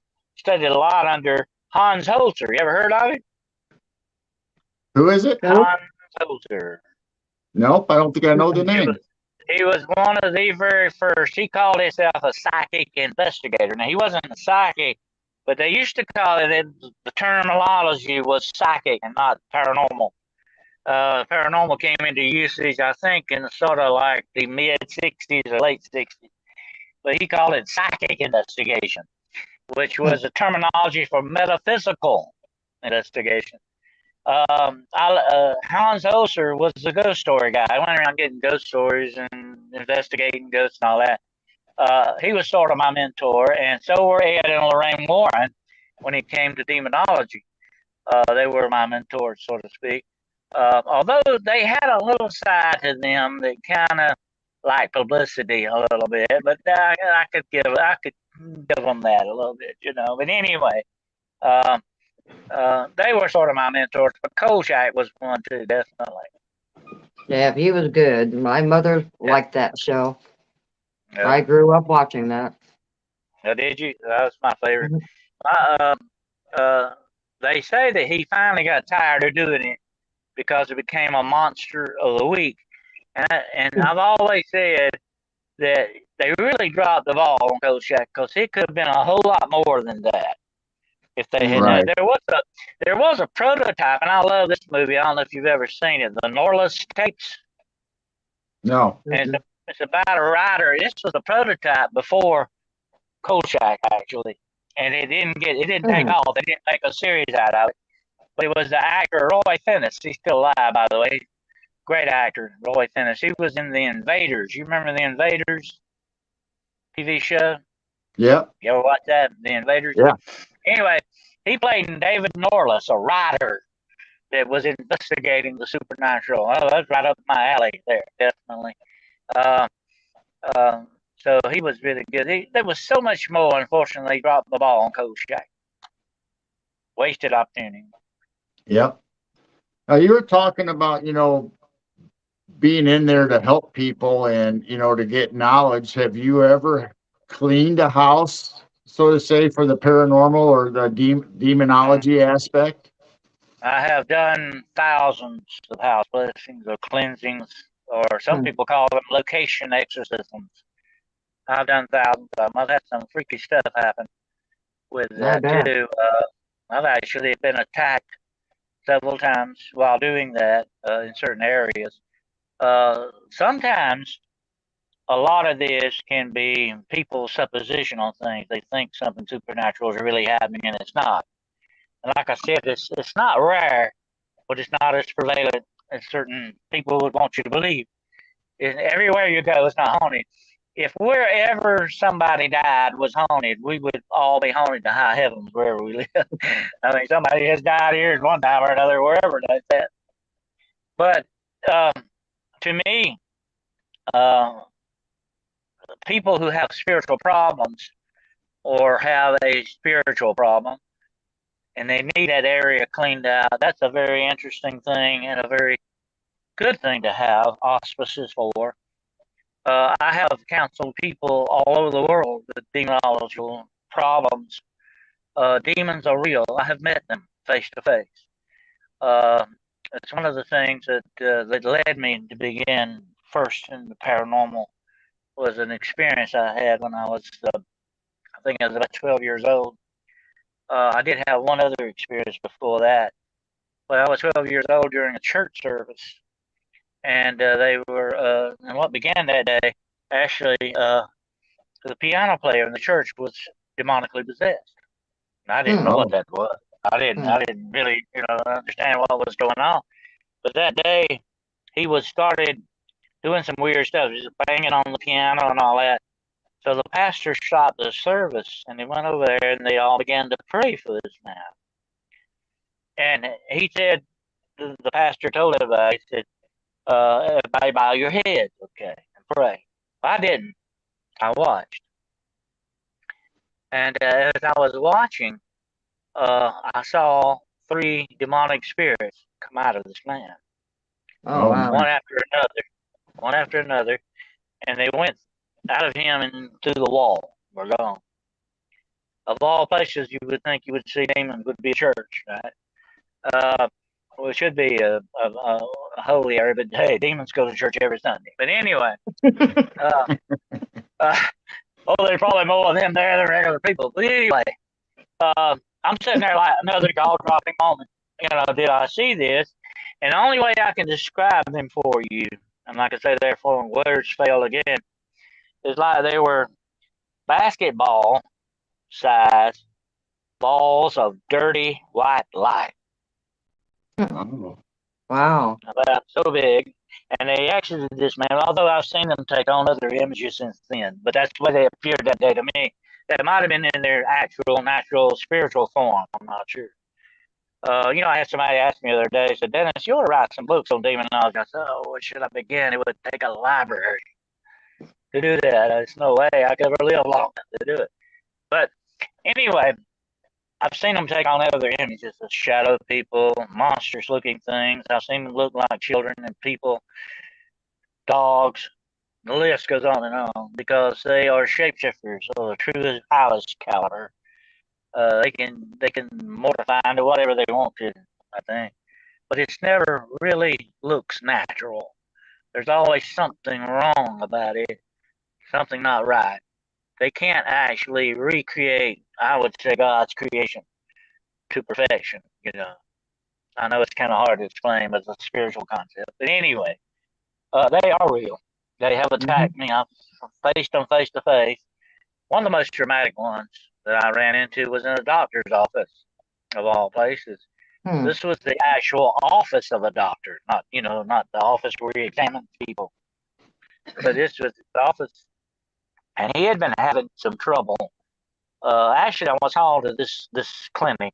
a lot under Hans Holzer. You ever heard of him? Who is it? Who? Hans Holzer. Nope, I don't think I know the He name. was he was one of the very first. He called himself a psychic investigator. Now he wasn't a psychic, but they used to call it. The terminology was psychic and not paranormal. Paranormal came into usage, I think, in sort of like the mid '60s or late '60s. But he called it psychic investigation, which was a terminology for metaphysical investigation. Hans Holzer was the ghost story guy. I went around getting ghost stories and investigating ghosts and all that. He was sort of my mentor, and so were Ed and Lorraine Warren when it came to demonology. They were my mentors, so to speak. Although they had a little side to them that kind of like publicity a little bit, but I could give them that a little bit. But anyway, uh, they were sort of my mentors, but Kolchak was one too, definitely. Yeah, he was good. My mother Yeah, liked that show. yeah. I grew up watching that. Did you? That was my favorite. Mhm. Uh, uh, they say that he finally got tired of doing it because it became a monster of the week. And I've always said that they really dropped the ball on Kolchak because it could have been a whole lot more than that if they had done Mhm. Right. it. There was a prototype, and I love this movie. I don't know if you've ever seen it, the Norless tapes. No. And Mhm. it's about a writer. This was a prototype before Kolchak actually, and it didn't take Mhm. off. They didn't make a series out of it. But it was the actor Roy Finnis. He's still alive, by the way. Great actor, Roy Finnis. He was in The Invaders. You remember The Invaders TV show? Yep. You ever watch that? The Invaders. Yeah. Anyway, he played David Norlis, a writer that was investigating the supernatural. Oh, that's right up my alley there, definitely. Uh, uh, So he was really good. There was so much more. Unfortunately, he dropped the ball on Coach Jack. Wasted opportunity. Yep. Now you were talking about, being in there to help people and, to get knowledge. Have you ever cleaned a house, so to say, for the paranormal or the demonology aspect? I have done thousands of house blessings or cleansings, or some Hmm. people call them location exorcisms. I've done thousands of them. I've had some freaky stuff happen with I that bet. too. I've actually been attacked several times while doing that in certain areas. Sometimes a lot of this can be people's supposition on things. They think something supernatural is really happening and it's not. And like I said, it's not rare, but it's not as prevalent as certain people would want you to believe. And everywhere you go, it's not haunted. If wherever somebody died was haunted, we would all be haunted to high heavens wherever we live. I mean, somebody has died here at one time or another, wherever like that. But um, to me, uh, people who have spiritual problems or have a spiritual problem and they need that area cleaned out, that's a very interesting thing and a very good thing to have auspices for. I have counseled people all over the world with demonological problems. Demons are real. I have met them face to face. It's one of the things that led me to begin first in the paranormal was an experience I had when I was, I think I was about 12 years old. I did have one other experience before that. But I was 12 years old during a church service, and and what began that day, actually, the piano player in the church was demonically possessed. And I didn't Hmm. know what Oh, that was. Hmm. I didn't really, understand what was going on. But that day, he was started doing some weird stuff, just banging on the piano and all that. So the pastor stopped the service and he went over there and they all began to pray for this man. And he said, the pastor told everybody, he said, everybody bow your heads, okay, and pray. I didn't. I watched. And as I was watching, I saw three demonic spirits come out of this man, Oh, oh wow. my. one after another, and they went out of him and through the wall. Were gone. Of all places you would think you would see demons would be a church, right? Well, it should be a holy area, but hey, demons go to church every Sunday. But anyway, uh, uh, oh, there's probably more of them there than regular people. But anyway, I'm sitting there like another jaw dropping moment. Did I see this? And the only way I can describe them for you, and like I say, therefore, words fail again, is like they were basketball size balls of dirty white light. Oh. Wow. About so big. And they exited this man, although I've seen them take on other images since then, but that's the way they appeared that day to me. That might have been in their actual, natural, spiritual form. I'm not sure. I had somebody ask me the other day, said, Dennis, you ought to write some books on demonology. I said, oh, where should I begin? It would take a library to do that. There's no way I could ever live long enough to do it. But anyway, I've seen them take on other images of shadow people, monstrous looking things. I've seen them look like children and people, dogs. The list goes on and on because they are shapeshifters of the true highest caliber. They can mortify into whatever they want to, I think. But it's never really looks natural. There's always something wrong about it, something not right. They can't actually recreate, I would say, God's creation to perfection. I know it's kind of hard to explain, but it's a spiritual concept. But anyway, they are real. They have Hmm. attacked me. I've faced them face to face. One of the most dramatic ones that I ran into was in a doctor's office, of all places. Hmm. This was the actual office of a doctor, not the office where he examines people, but this was the office. And he had been having some trouble. Actually, I was called to this clinic,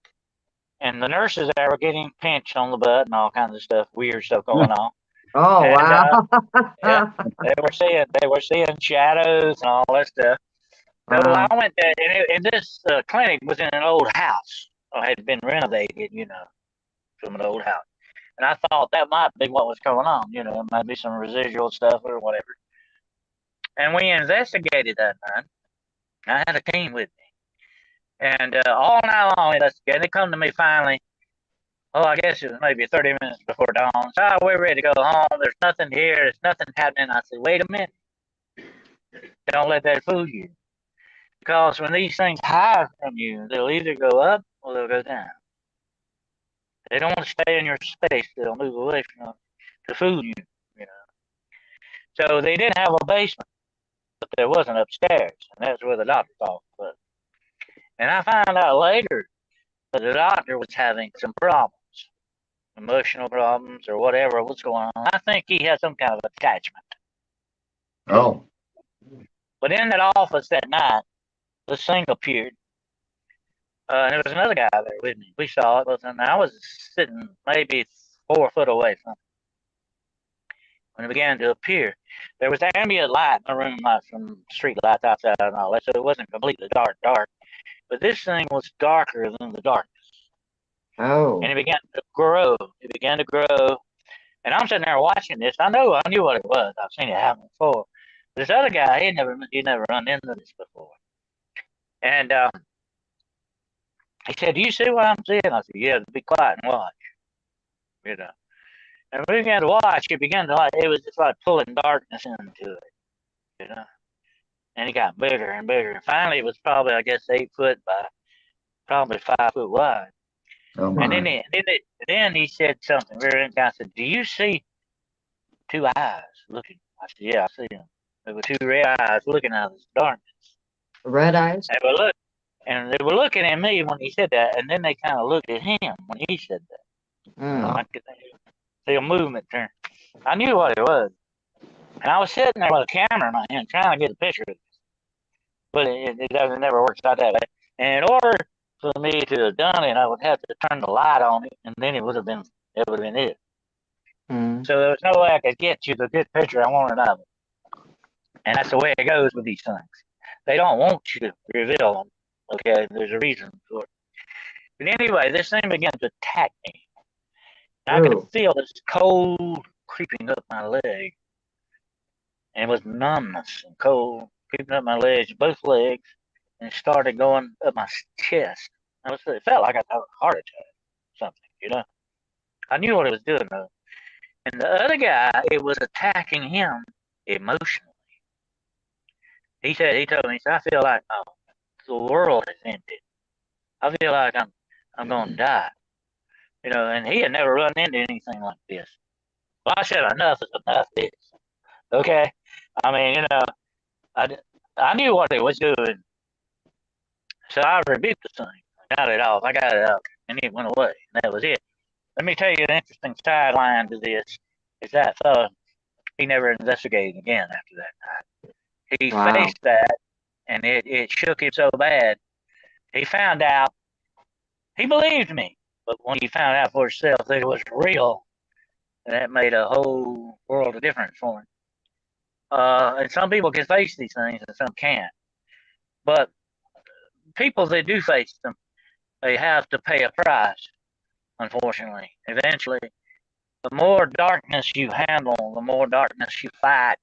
and the nurses there were getting pinched on the butt and all kinds of stuff, weird stuff going on. Oh, And wow. yeah, they were seeing shadows and all that stuff. So I Wow. went there, and this clinic was in an old house, or had been renovated, from an old house. And I thought that might be what was going on, maybe some residual stuff or whatever. And we investigated that night. I had a team with me, and all night long investigated. They come to me finally. Oh, I guess it was maybe 30 minutes before dawn. So we're ready to go home. There's nothing here. There's nothing happening. I said, wait a minute. Don't let that fool you. Because when these things hide from you, they'll either go up or they'll go down. They don't want to stay in your space. They'll move away from you to fool you. You know. So they didn't have a basement, but there was an upstairs, and that's where the doctor's office was. And I found out later that the doctor was having some problems, emotional problems or whatever was going on. I think he had some kind of attachment. Oh, But in that office that night, the thing appeared. And there was another guy there with me. We saw it, and I was sitting maybe 4 foot away from it when it began to appear. There was ambient light in the room, like some street lights outside and all that, so it wasn't completely dark. But this thing was darker than the darkness. Oh, And it began to grow. It began to grow. And I'm sitting there watching this. I knew what it was. I've seen it happen before. This other guy, he never run into this before. And he said, "Do you see what I'm seeing?" I said, "Yeah, be quiet and watch." You know. And we began to watch. It began to it was just like pulling darkness into it. You know. And it got bigger and bigger. And finally, it was probably, I guess, 8 foot by probably 5 foot wide. oh And my. then he said something very interesting. I said, "Do you see two eyes looking?" I said, "Yeah, I see them. There were two red eyes looking out of this darkness." red eyes. They were looking at me when he said that, and then they kind of looked at him when he said that. Mm. I could see a movement turn. I knew what it was, and I was sitting there with a camera in my hand trying to get a picture of it, but it doesn't never works out that way. And in order for me to have done it, I would have to turn the light on it, and then it would have been it. Mm. So there was no way I could get you the good picture I wanted of it. And that's the way it goes with these things. They don't want you to reveal them. Okay, there's a reason for it. But anyway, this thing began to attack me. And I could Ooh. feel this cold creeping up my leg. And it was numbness and cold creeping up my legs, both legs, and it started going up my chest. It felt like I had a heart attack or something. I knew what it was doing though. And the other guy, it was attacking him emotionally. He told me, I feel like the world has ended. I feel like I'm gonna die. And he had never run into anything like this. Well, I said enough is enough is. Okay? I mean, I, I knew what it was doing. So I rebuked the thing. I got it off. I got it out. And it went away. And that was it. Let me tell you an interesting sideline to this is that fellow, he never investigated again after that night. He Wow. faced that and it shook him so bad. He found out, he believed me. But when he found out for himself that it was real, that made a whole world of difference for him. And some people can face these things and some can't. But people that do face them, they have to pay a price, unfortunately. Eventually, the more darkness you handle, the more darkness you fight,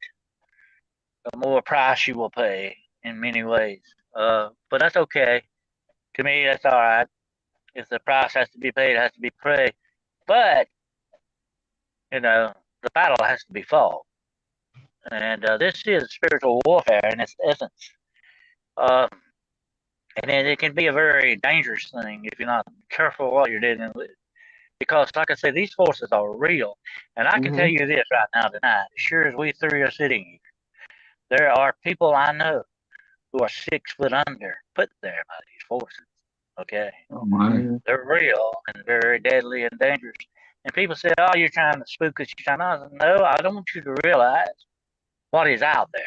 the more price you will pay in many ways. But that's okay. To me, that's all right. If the price has to be paid, it has to be paid. But, the battle has to be fought. And this is spiritual warfare in its essence. Uh, and it can be a very dangerous thing if you're not careful what you're dealing with. Because, like I said, these forces are real. And I can tell Mm-hmm. you this right now tonight, as sure as we three are sitting here, there are people I know who are 6 foot under, put there by these forces. Okay? Oh my. Mm. They're real and very deadly and dangerous. And people say, "Oh, you're trying to spook us." You're trying to, no, I don't want you to realize what is out there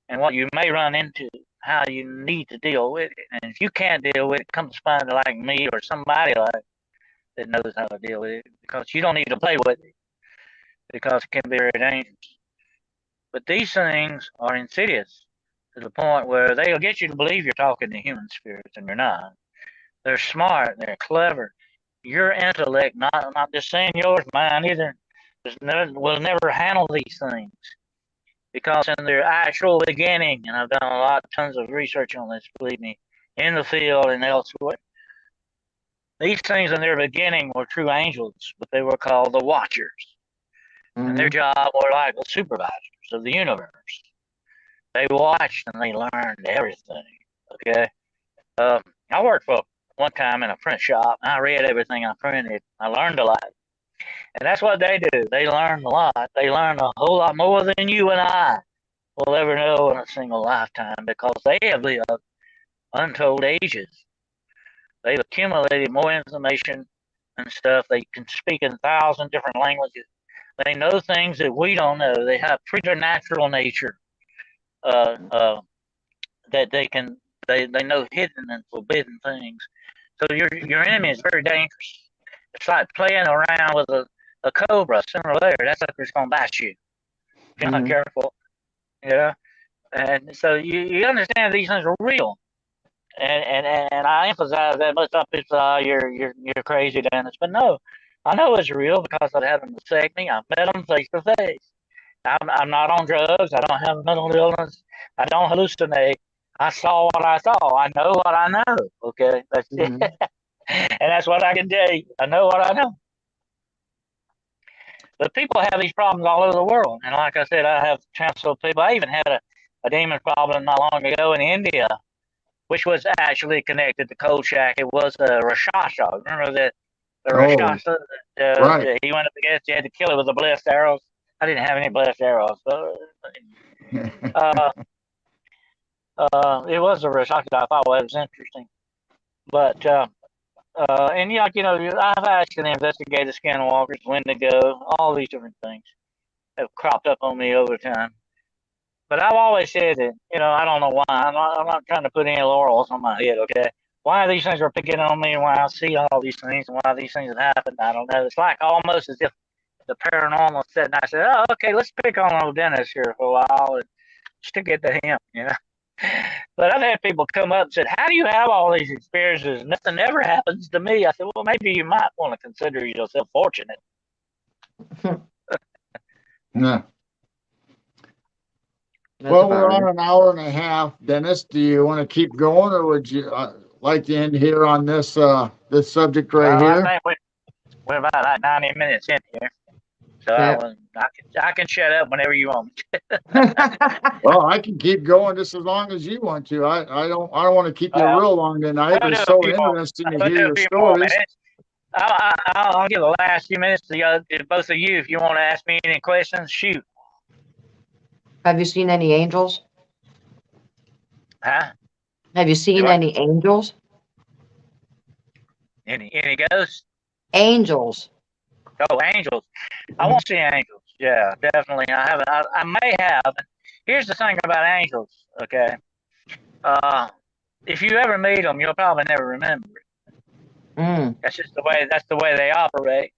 and what you may run into, how you need to deal with it. And if you can't deal with it, come to somebody like me or somebody like that knows how to deal with it, because you don't need to play with it. because it can be very dangerous. But these things are insidious to the point where they'll get you to believe you're talking to human spirits, and you're not. They're smart. They're clever. Your intellect, not just saying yours, mine either, will never handle these things because in their actual beginning, and I've done tons of research on this, believe me, in the field and elsewhere. These things in their beginning were true angels, but they were called the Watchers, and their job were like the supervisors of the universe. They watched and they learned everything. Okay, I worked for one time in a print shop. And I read everything I printed. I learned a lot. And that's what they do. They learn a lot. They learn a whole lot more than you and I will ever know in a single lifetime because they have lived untold ages. They've accumulated more information and stuff. They can speak in 1,000 different languages. They know things that we don't know. They have preternatural nature that they know hidden and forbidden things. So your enemy is very dangerous. It's like playing around with a cobra, sooner or later, that sucker's gonna bite you if you're not careful. Yeah. And so you understand these things are real. And I emphasize that most of people say, you're crazy, Dennis. But no, I know it's real because I've had them dissect me. I've met them face to face. I'm not on drugs. I don't have a mental illness. I don't hallucinate. I saw what I saw. I know what I know. Okay, that's it. And that's what I can tell you. I know what I know. But people have these problems all over the world. And like I said, I have counseled people. I even had a demon problem not long ago in India, which was actually connected to Cold Shack. It was a Rashasha. Remember the Rashasha? Right. He went up against, you had to kill it with the blessed arrows. I didn't have any blessed arrows. It was a Rashasha. I thought it was interesting. But and yeah, I've actually investigated skinwalkers, Wendigo, all these different things have cropped up on me over time. But I've always said that, I don't know why. I'm not trying to put any laurels on my head, okay? Why these things are picking on me and why I see all these things and why these things have happened, I don't know. It's like almost as if the paranormal said, and I said, oh, okay, let's pick on old Dennis here for a while and stick it to him. But I've had people come up and said, how do you have all these experiences? Nothing ever happens to me. I said, well, maybe you might want to consider yourself fortunate. Yeah. Well, we're on an hour and a half. Dennis, do you want to keep going, or would you like to end here on this this subject right here? I think we're about like 90 minutes in here. So I can shut up whenever you want me. Well, I can keep going just as long as you want to. I don't want to keep you real long tonight, but it's so interesting to hear your stories. I'll give the last few minutes to both of you if you want to ask me any questions. Shoot. Have you seen any angels? Huh? Have you seen any angels? Any ghosts? Angels. Oh, angels. I won't see angels. Yeah, definitely. I haven't. I may have. Here's the thing about angels, okay? If you ever meet them, you'll probably never remember it. That's just that's the way they operate.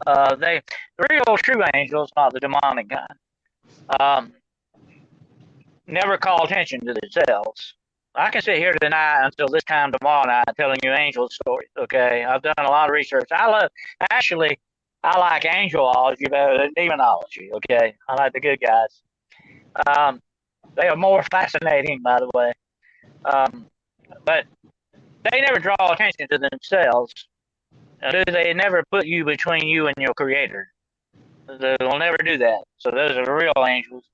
The real true angels, not the demonic kind, never call attention to themselves. I can sit here tonight until this time tomorrow night telling you angel stories, okay? I've done a lot of research. I like angelology better than demonology, okay? I like the good guys. They are more fascinating, by the way. But they never draw attention to themselves. They never put you between you and your creator. They will never do that. So those are the real angels.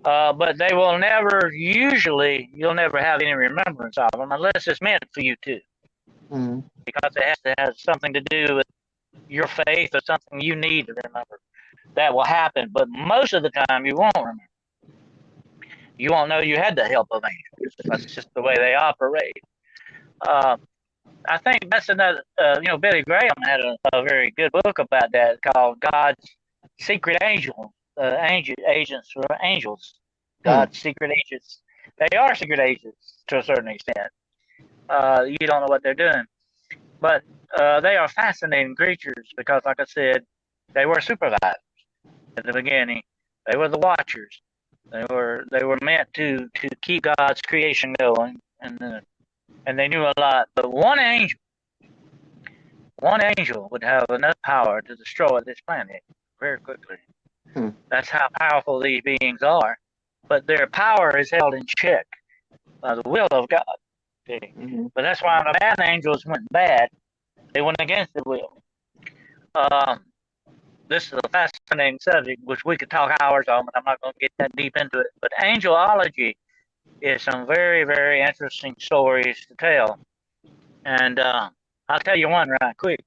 But they will never, you'll never have any remembrance of them unless it's meant for you to. Because it has to have something to do with your faith or something you need to remember. That will happen, but most of the time you won't remember. You won't know you had the help of angels. That's just the way they operate. I think that's another, Billy Graham had a very good book about that called God's Secret Angel, Agents for Angels. God's secret agents. They are secret agents to a certain extent. You don't know what they're doing. But they are fascinating creatures because, like I said, they were supervisors. at the beginning. They were the watchers. They were meant to keep God's creation going, and they knew a lot. But one angel would have enough power to destroy this planet very quickly. Hmm. That's how powerful these beings are. But their power is held in check by the will of God. Okay? Mm-hmm. But that's why the bad angels went bad. They went against the will. Um, this is a fascinating subject, which we could talk hours on, but I'm not going to get that deep into it. But angelology is some very, very interesting stories to tell. And I'll tell you one right quick.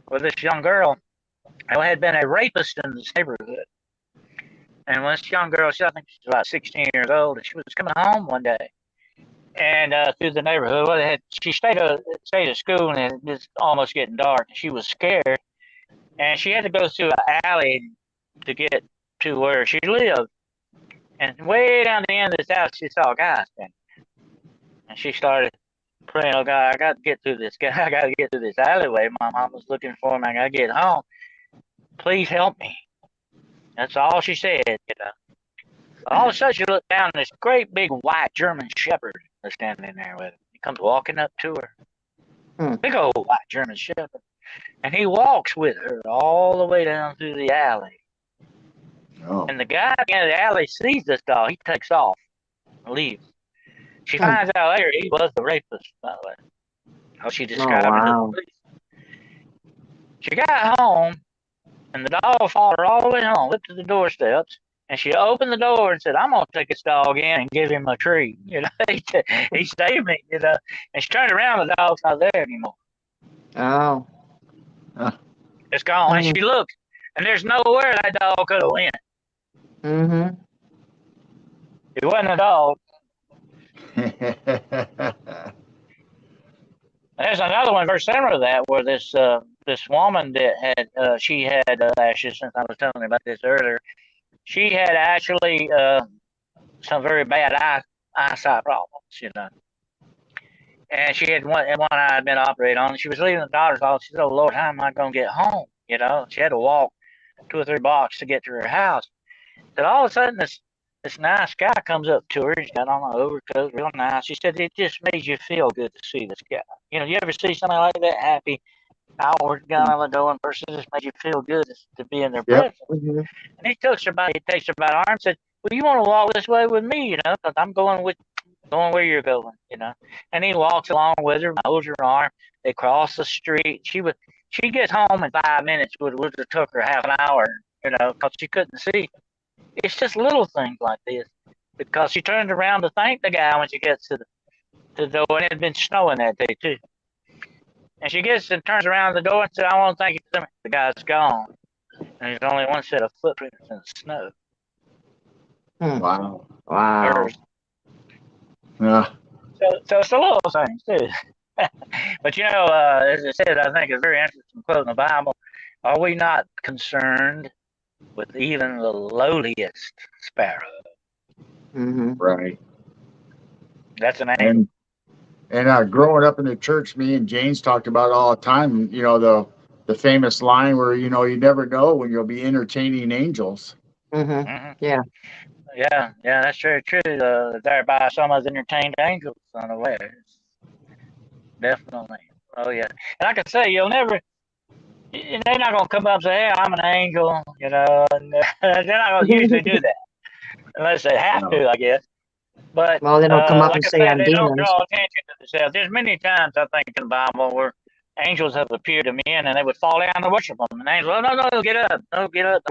With this young girl, who had been a rapist in this neighborhood. And when this young girl, I think she's about 16 years old, and she was coming home one day and through the neighborhood. Well, she stayed at school, and it was almost getting dark. She was scared, and she had to go through an alley to get to where she lived. And way down the end of this house, she saw a guy standing. And she started praying, "Oh God, I got to get through this. I got to get through this alleyway. My mom was looking for me. I got to get home. Please help me." That's all she said, you know. All of a sudden, she looked down, and this great big white German Shepherd was standing there with her. He comes walking up to her. Big old white German Shepherd. And he walks with her all the way down through the alley. Oh. And the guy in the alley sees this dog. He takes off and leaves. She finds out later he was the rapist, by the way. How she described him to the police. She got home, and the dog followed her all the way home, up to the doorsteps. And she opened the door and said, "I'm going to take this dog in and give him a treat." You know, he saved me, you know. And she turned around, the dog's not there anymore. Oh. It's gone. And she looked, and there's nowhere that dog could have went. Mm-hmm. It wasn't a dog. There's another one very similar to that, where this woman that had she had lashes. Since I was telling you about this earlier, she had actually some very bad eyesight problems, you know. And she had one eye had been operated on. She was leaving the doctor's office. She said, "Oh Lord, how am I going to get home?" You know, she had to walk 2 or 3 blocks to get to her house. Then all of a sudden, this nice guy comes up to her. He's got on an overcoat, real nice. She said, "It just made you feel good to see this guy." You know, you ever see somebody like that, happy, outward, going going person, just made you feel good to be in their presence. Mm-hmm. And he takes her by the arm and said, "Well, you want to walk this way with me, you know, because I'm going where you're going, you know." And he walks along with her, holds her arm. They cross the street. She gets home in 5 minutes. Would have took her half an hour, you know, because she couldn't see. It's just little things like this. Because she turned around to thank the guy when she gets to the door, and it had been snowing that day too. And she gets and turns around the door and said, "I want to thank you." The guy's gone, and there's only one set of footprints in the snow. Wow. Wow. So it's the little things too. But you know, as I said, I think it's a very interesting quote in the Bible. Are we not concerned with even the lowliest sparrow? Mm-hmm. Right. That's an angel. And growing up in the church, me and James talked about it all the time. You know, the famous line where, you know, you never know when you'll be entertaining angels. Mm-hmm. Mhm. Yeah. Yeah, that's very true. Thereby some of the entertained angels unawares. Definitely. Oh yeah. And like I say, you'll never. They're not gonna come up and say, "Hey, I'm an angel," you know. And, they're not gonna usually do that unless they have to, I guess. But Well, they don't come up like and I say said, I'm they don't demons. draw attention to themselves. There's many times I think in the Bible where angels have appeared to men and they would fall down to worship them. And the angels, "Oh, no, get up,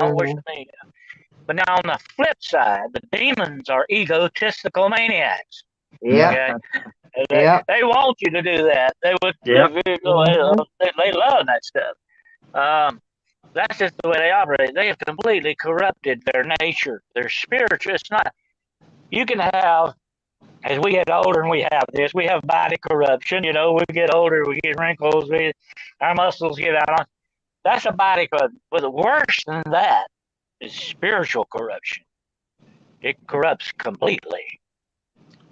don't worship me." But now on the flip side, the demons are egotistical maniacs. Yeah. Okay? They want you to do that. They would. They love that stuff. That's just the way they operate. They have completely corrupted their nature, their spiritual. It's not. You can have, as we get older and we have body corruption. You know, we get older, we get wrinkles, our muscles get out. That's a body corruption. But worse than that is spiritual corruption. It corrupts completely.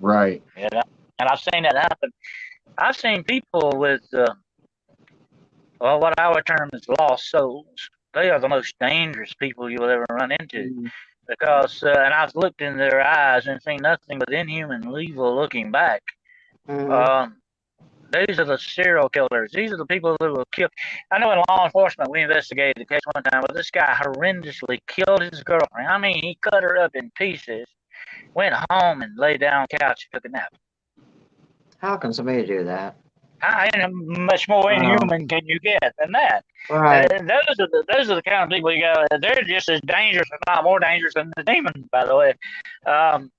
Right. You know, and I've seen that happen. I've seen people with, what I would term as lost souls they are the most dangerous people you'll ever run into. Mhm. Because, and I've looked in their eyes and seen nothing but inhuman evil looking back. Mhm. Um, these are the serial killers. These are the people that will kill. I know in law enforcement we investigated the case one time where this guy horrendously killed his girlfriend. I mean, he cut her up in pieces, went home and lay down on the couch and took a nap. How can somebody do that? How much more Wow. inhuman can you get than that? Right. Those are the kind of people you got. They're just as dangerous, if not more dangerous, than the demons, by the way. Um,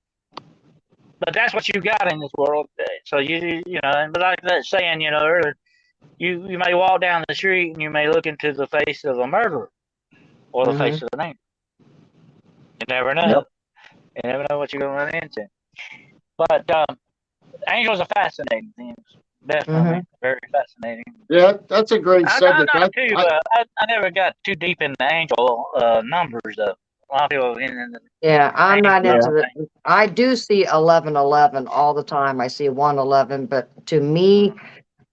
but that's what you got in this world. So but like that saying, earlier, you may walk down the street and you may look into the face of a murderer or the Mhm. face of an angel. You never know. Yep. You never know what you're going to run into. But angels are fascinating things. Definitely Mhm. very fascinating. Yeah, that's a great I'm subject. not too. I never got too deep in the angel numbers though. A lot of people in the Yeah, I'm angel not Yeah. into number the. thing. I do see 1111 all the time. I see 111, but to me,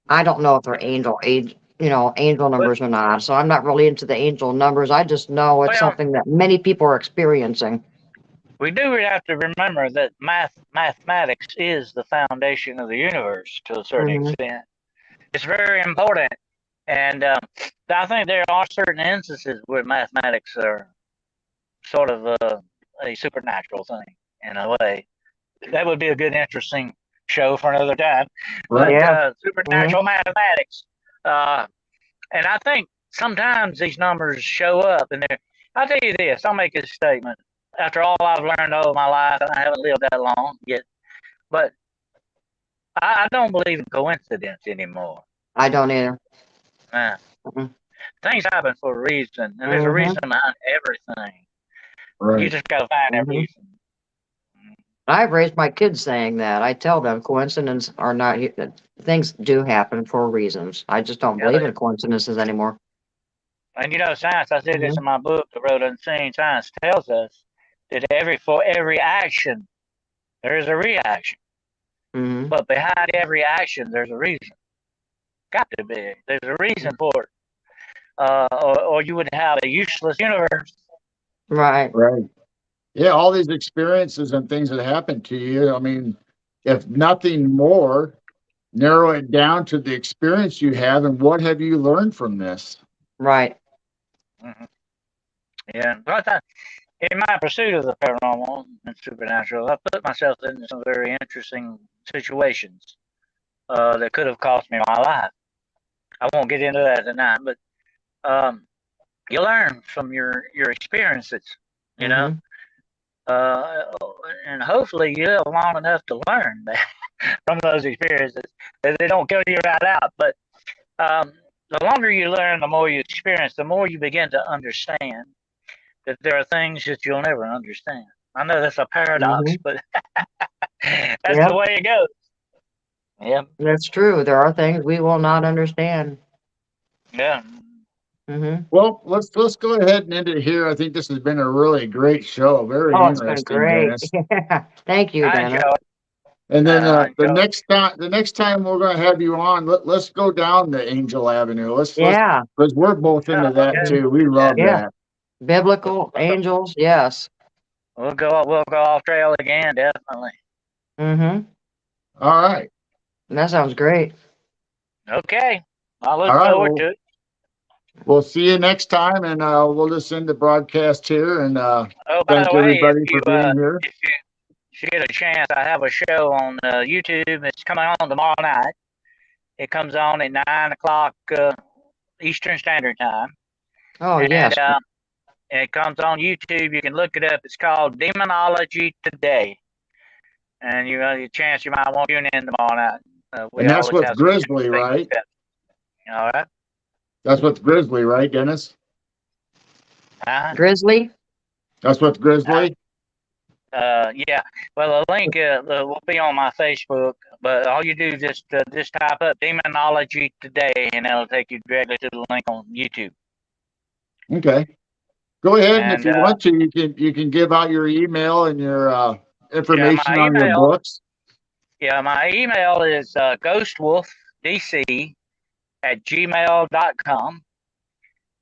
I don't know if they're angel But numbers or not. So I'm not really into the angel numbers. I just know it's well, something that many people are experiencing. we do have to remember that mathematics is the foundation of the universe to a certain Mhm. extent. It's very important, and I think there are certain instances where mathematics are sort of a supernatural thing in a way. That would be a good, interesting show for another time. But Right. Yeah. Mhm. supernatural mathematics, uh, and I think sometimes these numbers show up, and they're. I'll tell you this. I'll make this statement. After all I've learned over my life, and I haven't lived that long yet, but I don't believe in coincidence anymore. I don't either. Uh, Mhm. things happen for a reason, and there's a reason Mhm. behind everything. You Right. just got to find that Mhm. reason. I've raised my kids saying that. I tell them coincidences are not, things do happen for reasons. I just don't Yeah, believe in coincidences anymore. and science. I said this Mhm. in my book, The Road Unseen. Science tells us that for every action there is a reaction, Mhm. but behind every action there's a reason. Got to be. There's a reason for it, or you would have a useless universe. Right. Right. Yeah, all these experiences and things that happen to you. I mean, if nothing more, narrow it down to the experience you have and what have you learned from this? Right. Mm-hmm. Yeah, but in my pursuit of the paranormal and supernatural, I put myself into some very interesting situations that could have cost me my life. I won't get into that tonight, but um, you learn from your experiences, you know, Mhm. uh, and hopefully you live long enough to learn that from those experiences. That they don't kill you right out, but um, the longer you learn, the more you experience, the more you begin to understand that there are things that you'll never understand. I know that's a paradox, Mhm. but that's the Yep. way it goes. Yeah, That's true. There are things we will not understand. yeah. Mhm. Well, let's go ahead and end it here. I think this has been a really great show. Very Oh, it's been interesting, great. Dennis. Yeah. Thank you, I enjoy Dennis. it. And then I the enjoy it. next time we're going to have you on, let's go down the Angel Avenue. Let's Yeah. because we're both into that Okay. Mhm. too. We Yeah. love Yeah. that. Biblical angels. Yes. We'll go off trail again, definitely. Mhm. All right. That sounds great. Okay. I All look right. forward Well, to it. we'll see you next time, and we'll just end the broadcast here. And Oh, by thank the way, if everybody you for being here. if you if you get a chance, I have a show on YouTube. It's coming on tomorrow night. It comes on at 9 o'clock Eastern Standard Time, Oh, and yes. it comes on YouTube. You can look it up. It's called Demonology Today, and you have a chance you might want to tune in tomorrow night. We And that's always with have some Grizzly, interesting right? stuff. All right. That's with Grizzly, right, Dennis? Uh-huh. Grizzly. That's with Uh, Grizzly. yeah. Well, the link will be on my Facebook, but all you do is just type up Demonology Today, and it'll take you directly to the link on YouTube. Okay. Go ahead, and if And you want to, you can give out your email and your yeah, information on your books. my email is ghostwolfdc@gmail.com.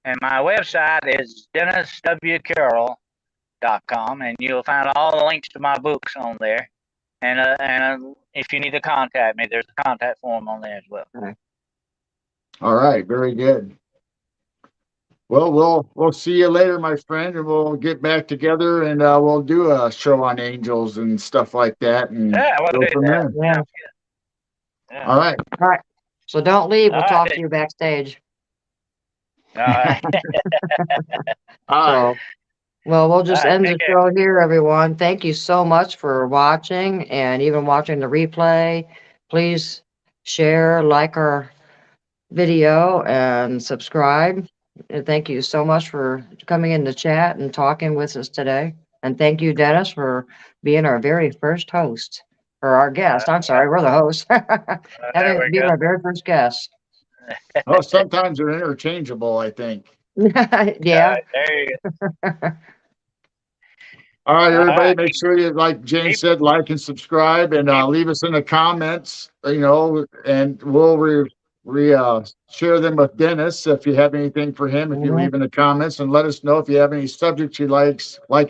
And my website is denniswcarroll.com, and you'll find all the links to my books on there. And if you need to contact me, there's a contact form on there as well. All right, very good. Well, we'll see you later, my friend, and we'll get back together and we'll do a show on angels and stuff like that, and Yeah, we'll go do from that. there. Yeah. Yeah. All right. All right. So don't leave. We'll All talk right. to you backstage. All right. All right. So, well, we'll just All right, end the take care. show here, everyone. Thank you so much for watching and even watching the replay. Please share, like our video, and subscribe. And thank you so much for coming in the chat and talking with us today. And thank you, Dennis, for being our very first host, or our guest. I'm sorry, we're the host. There we Being go. our very first guest. Oh, sometimes they're interchangeable, I think. Yeah. There you go. All right, All everybody, right. make sure you, like Jane Keep- said, like and subscribe, and leave us in the comments, and we'll share them with Dennis if you have anything for him. If you Mhm. leave in the comments, and let us know if you have any subjects you'd like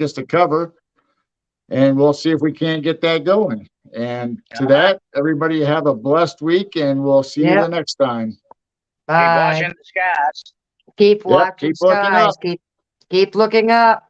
us to cover, and we'll see if we can't get that going. And to All right. that, everybody have a blessed week, and we'll see you Yep. the next time. Keep Bye. watching the skies. Keep Yep, watching keep looking skies. up. Keep looking up.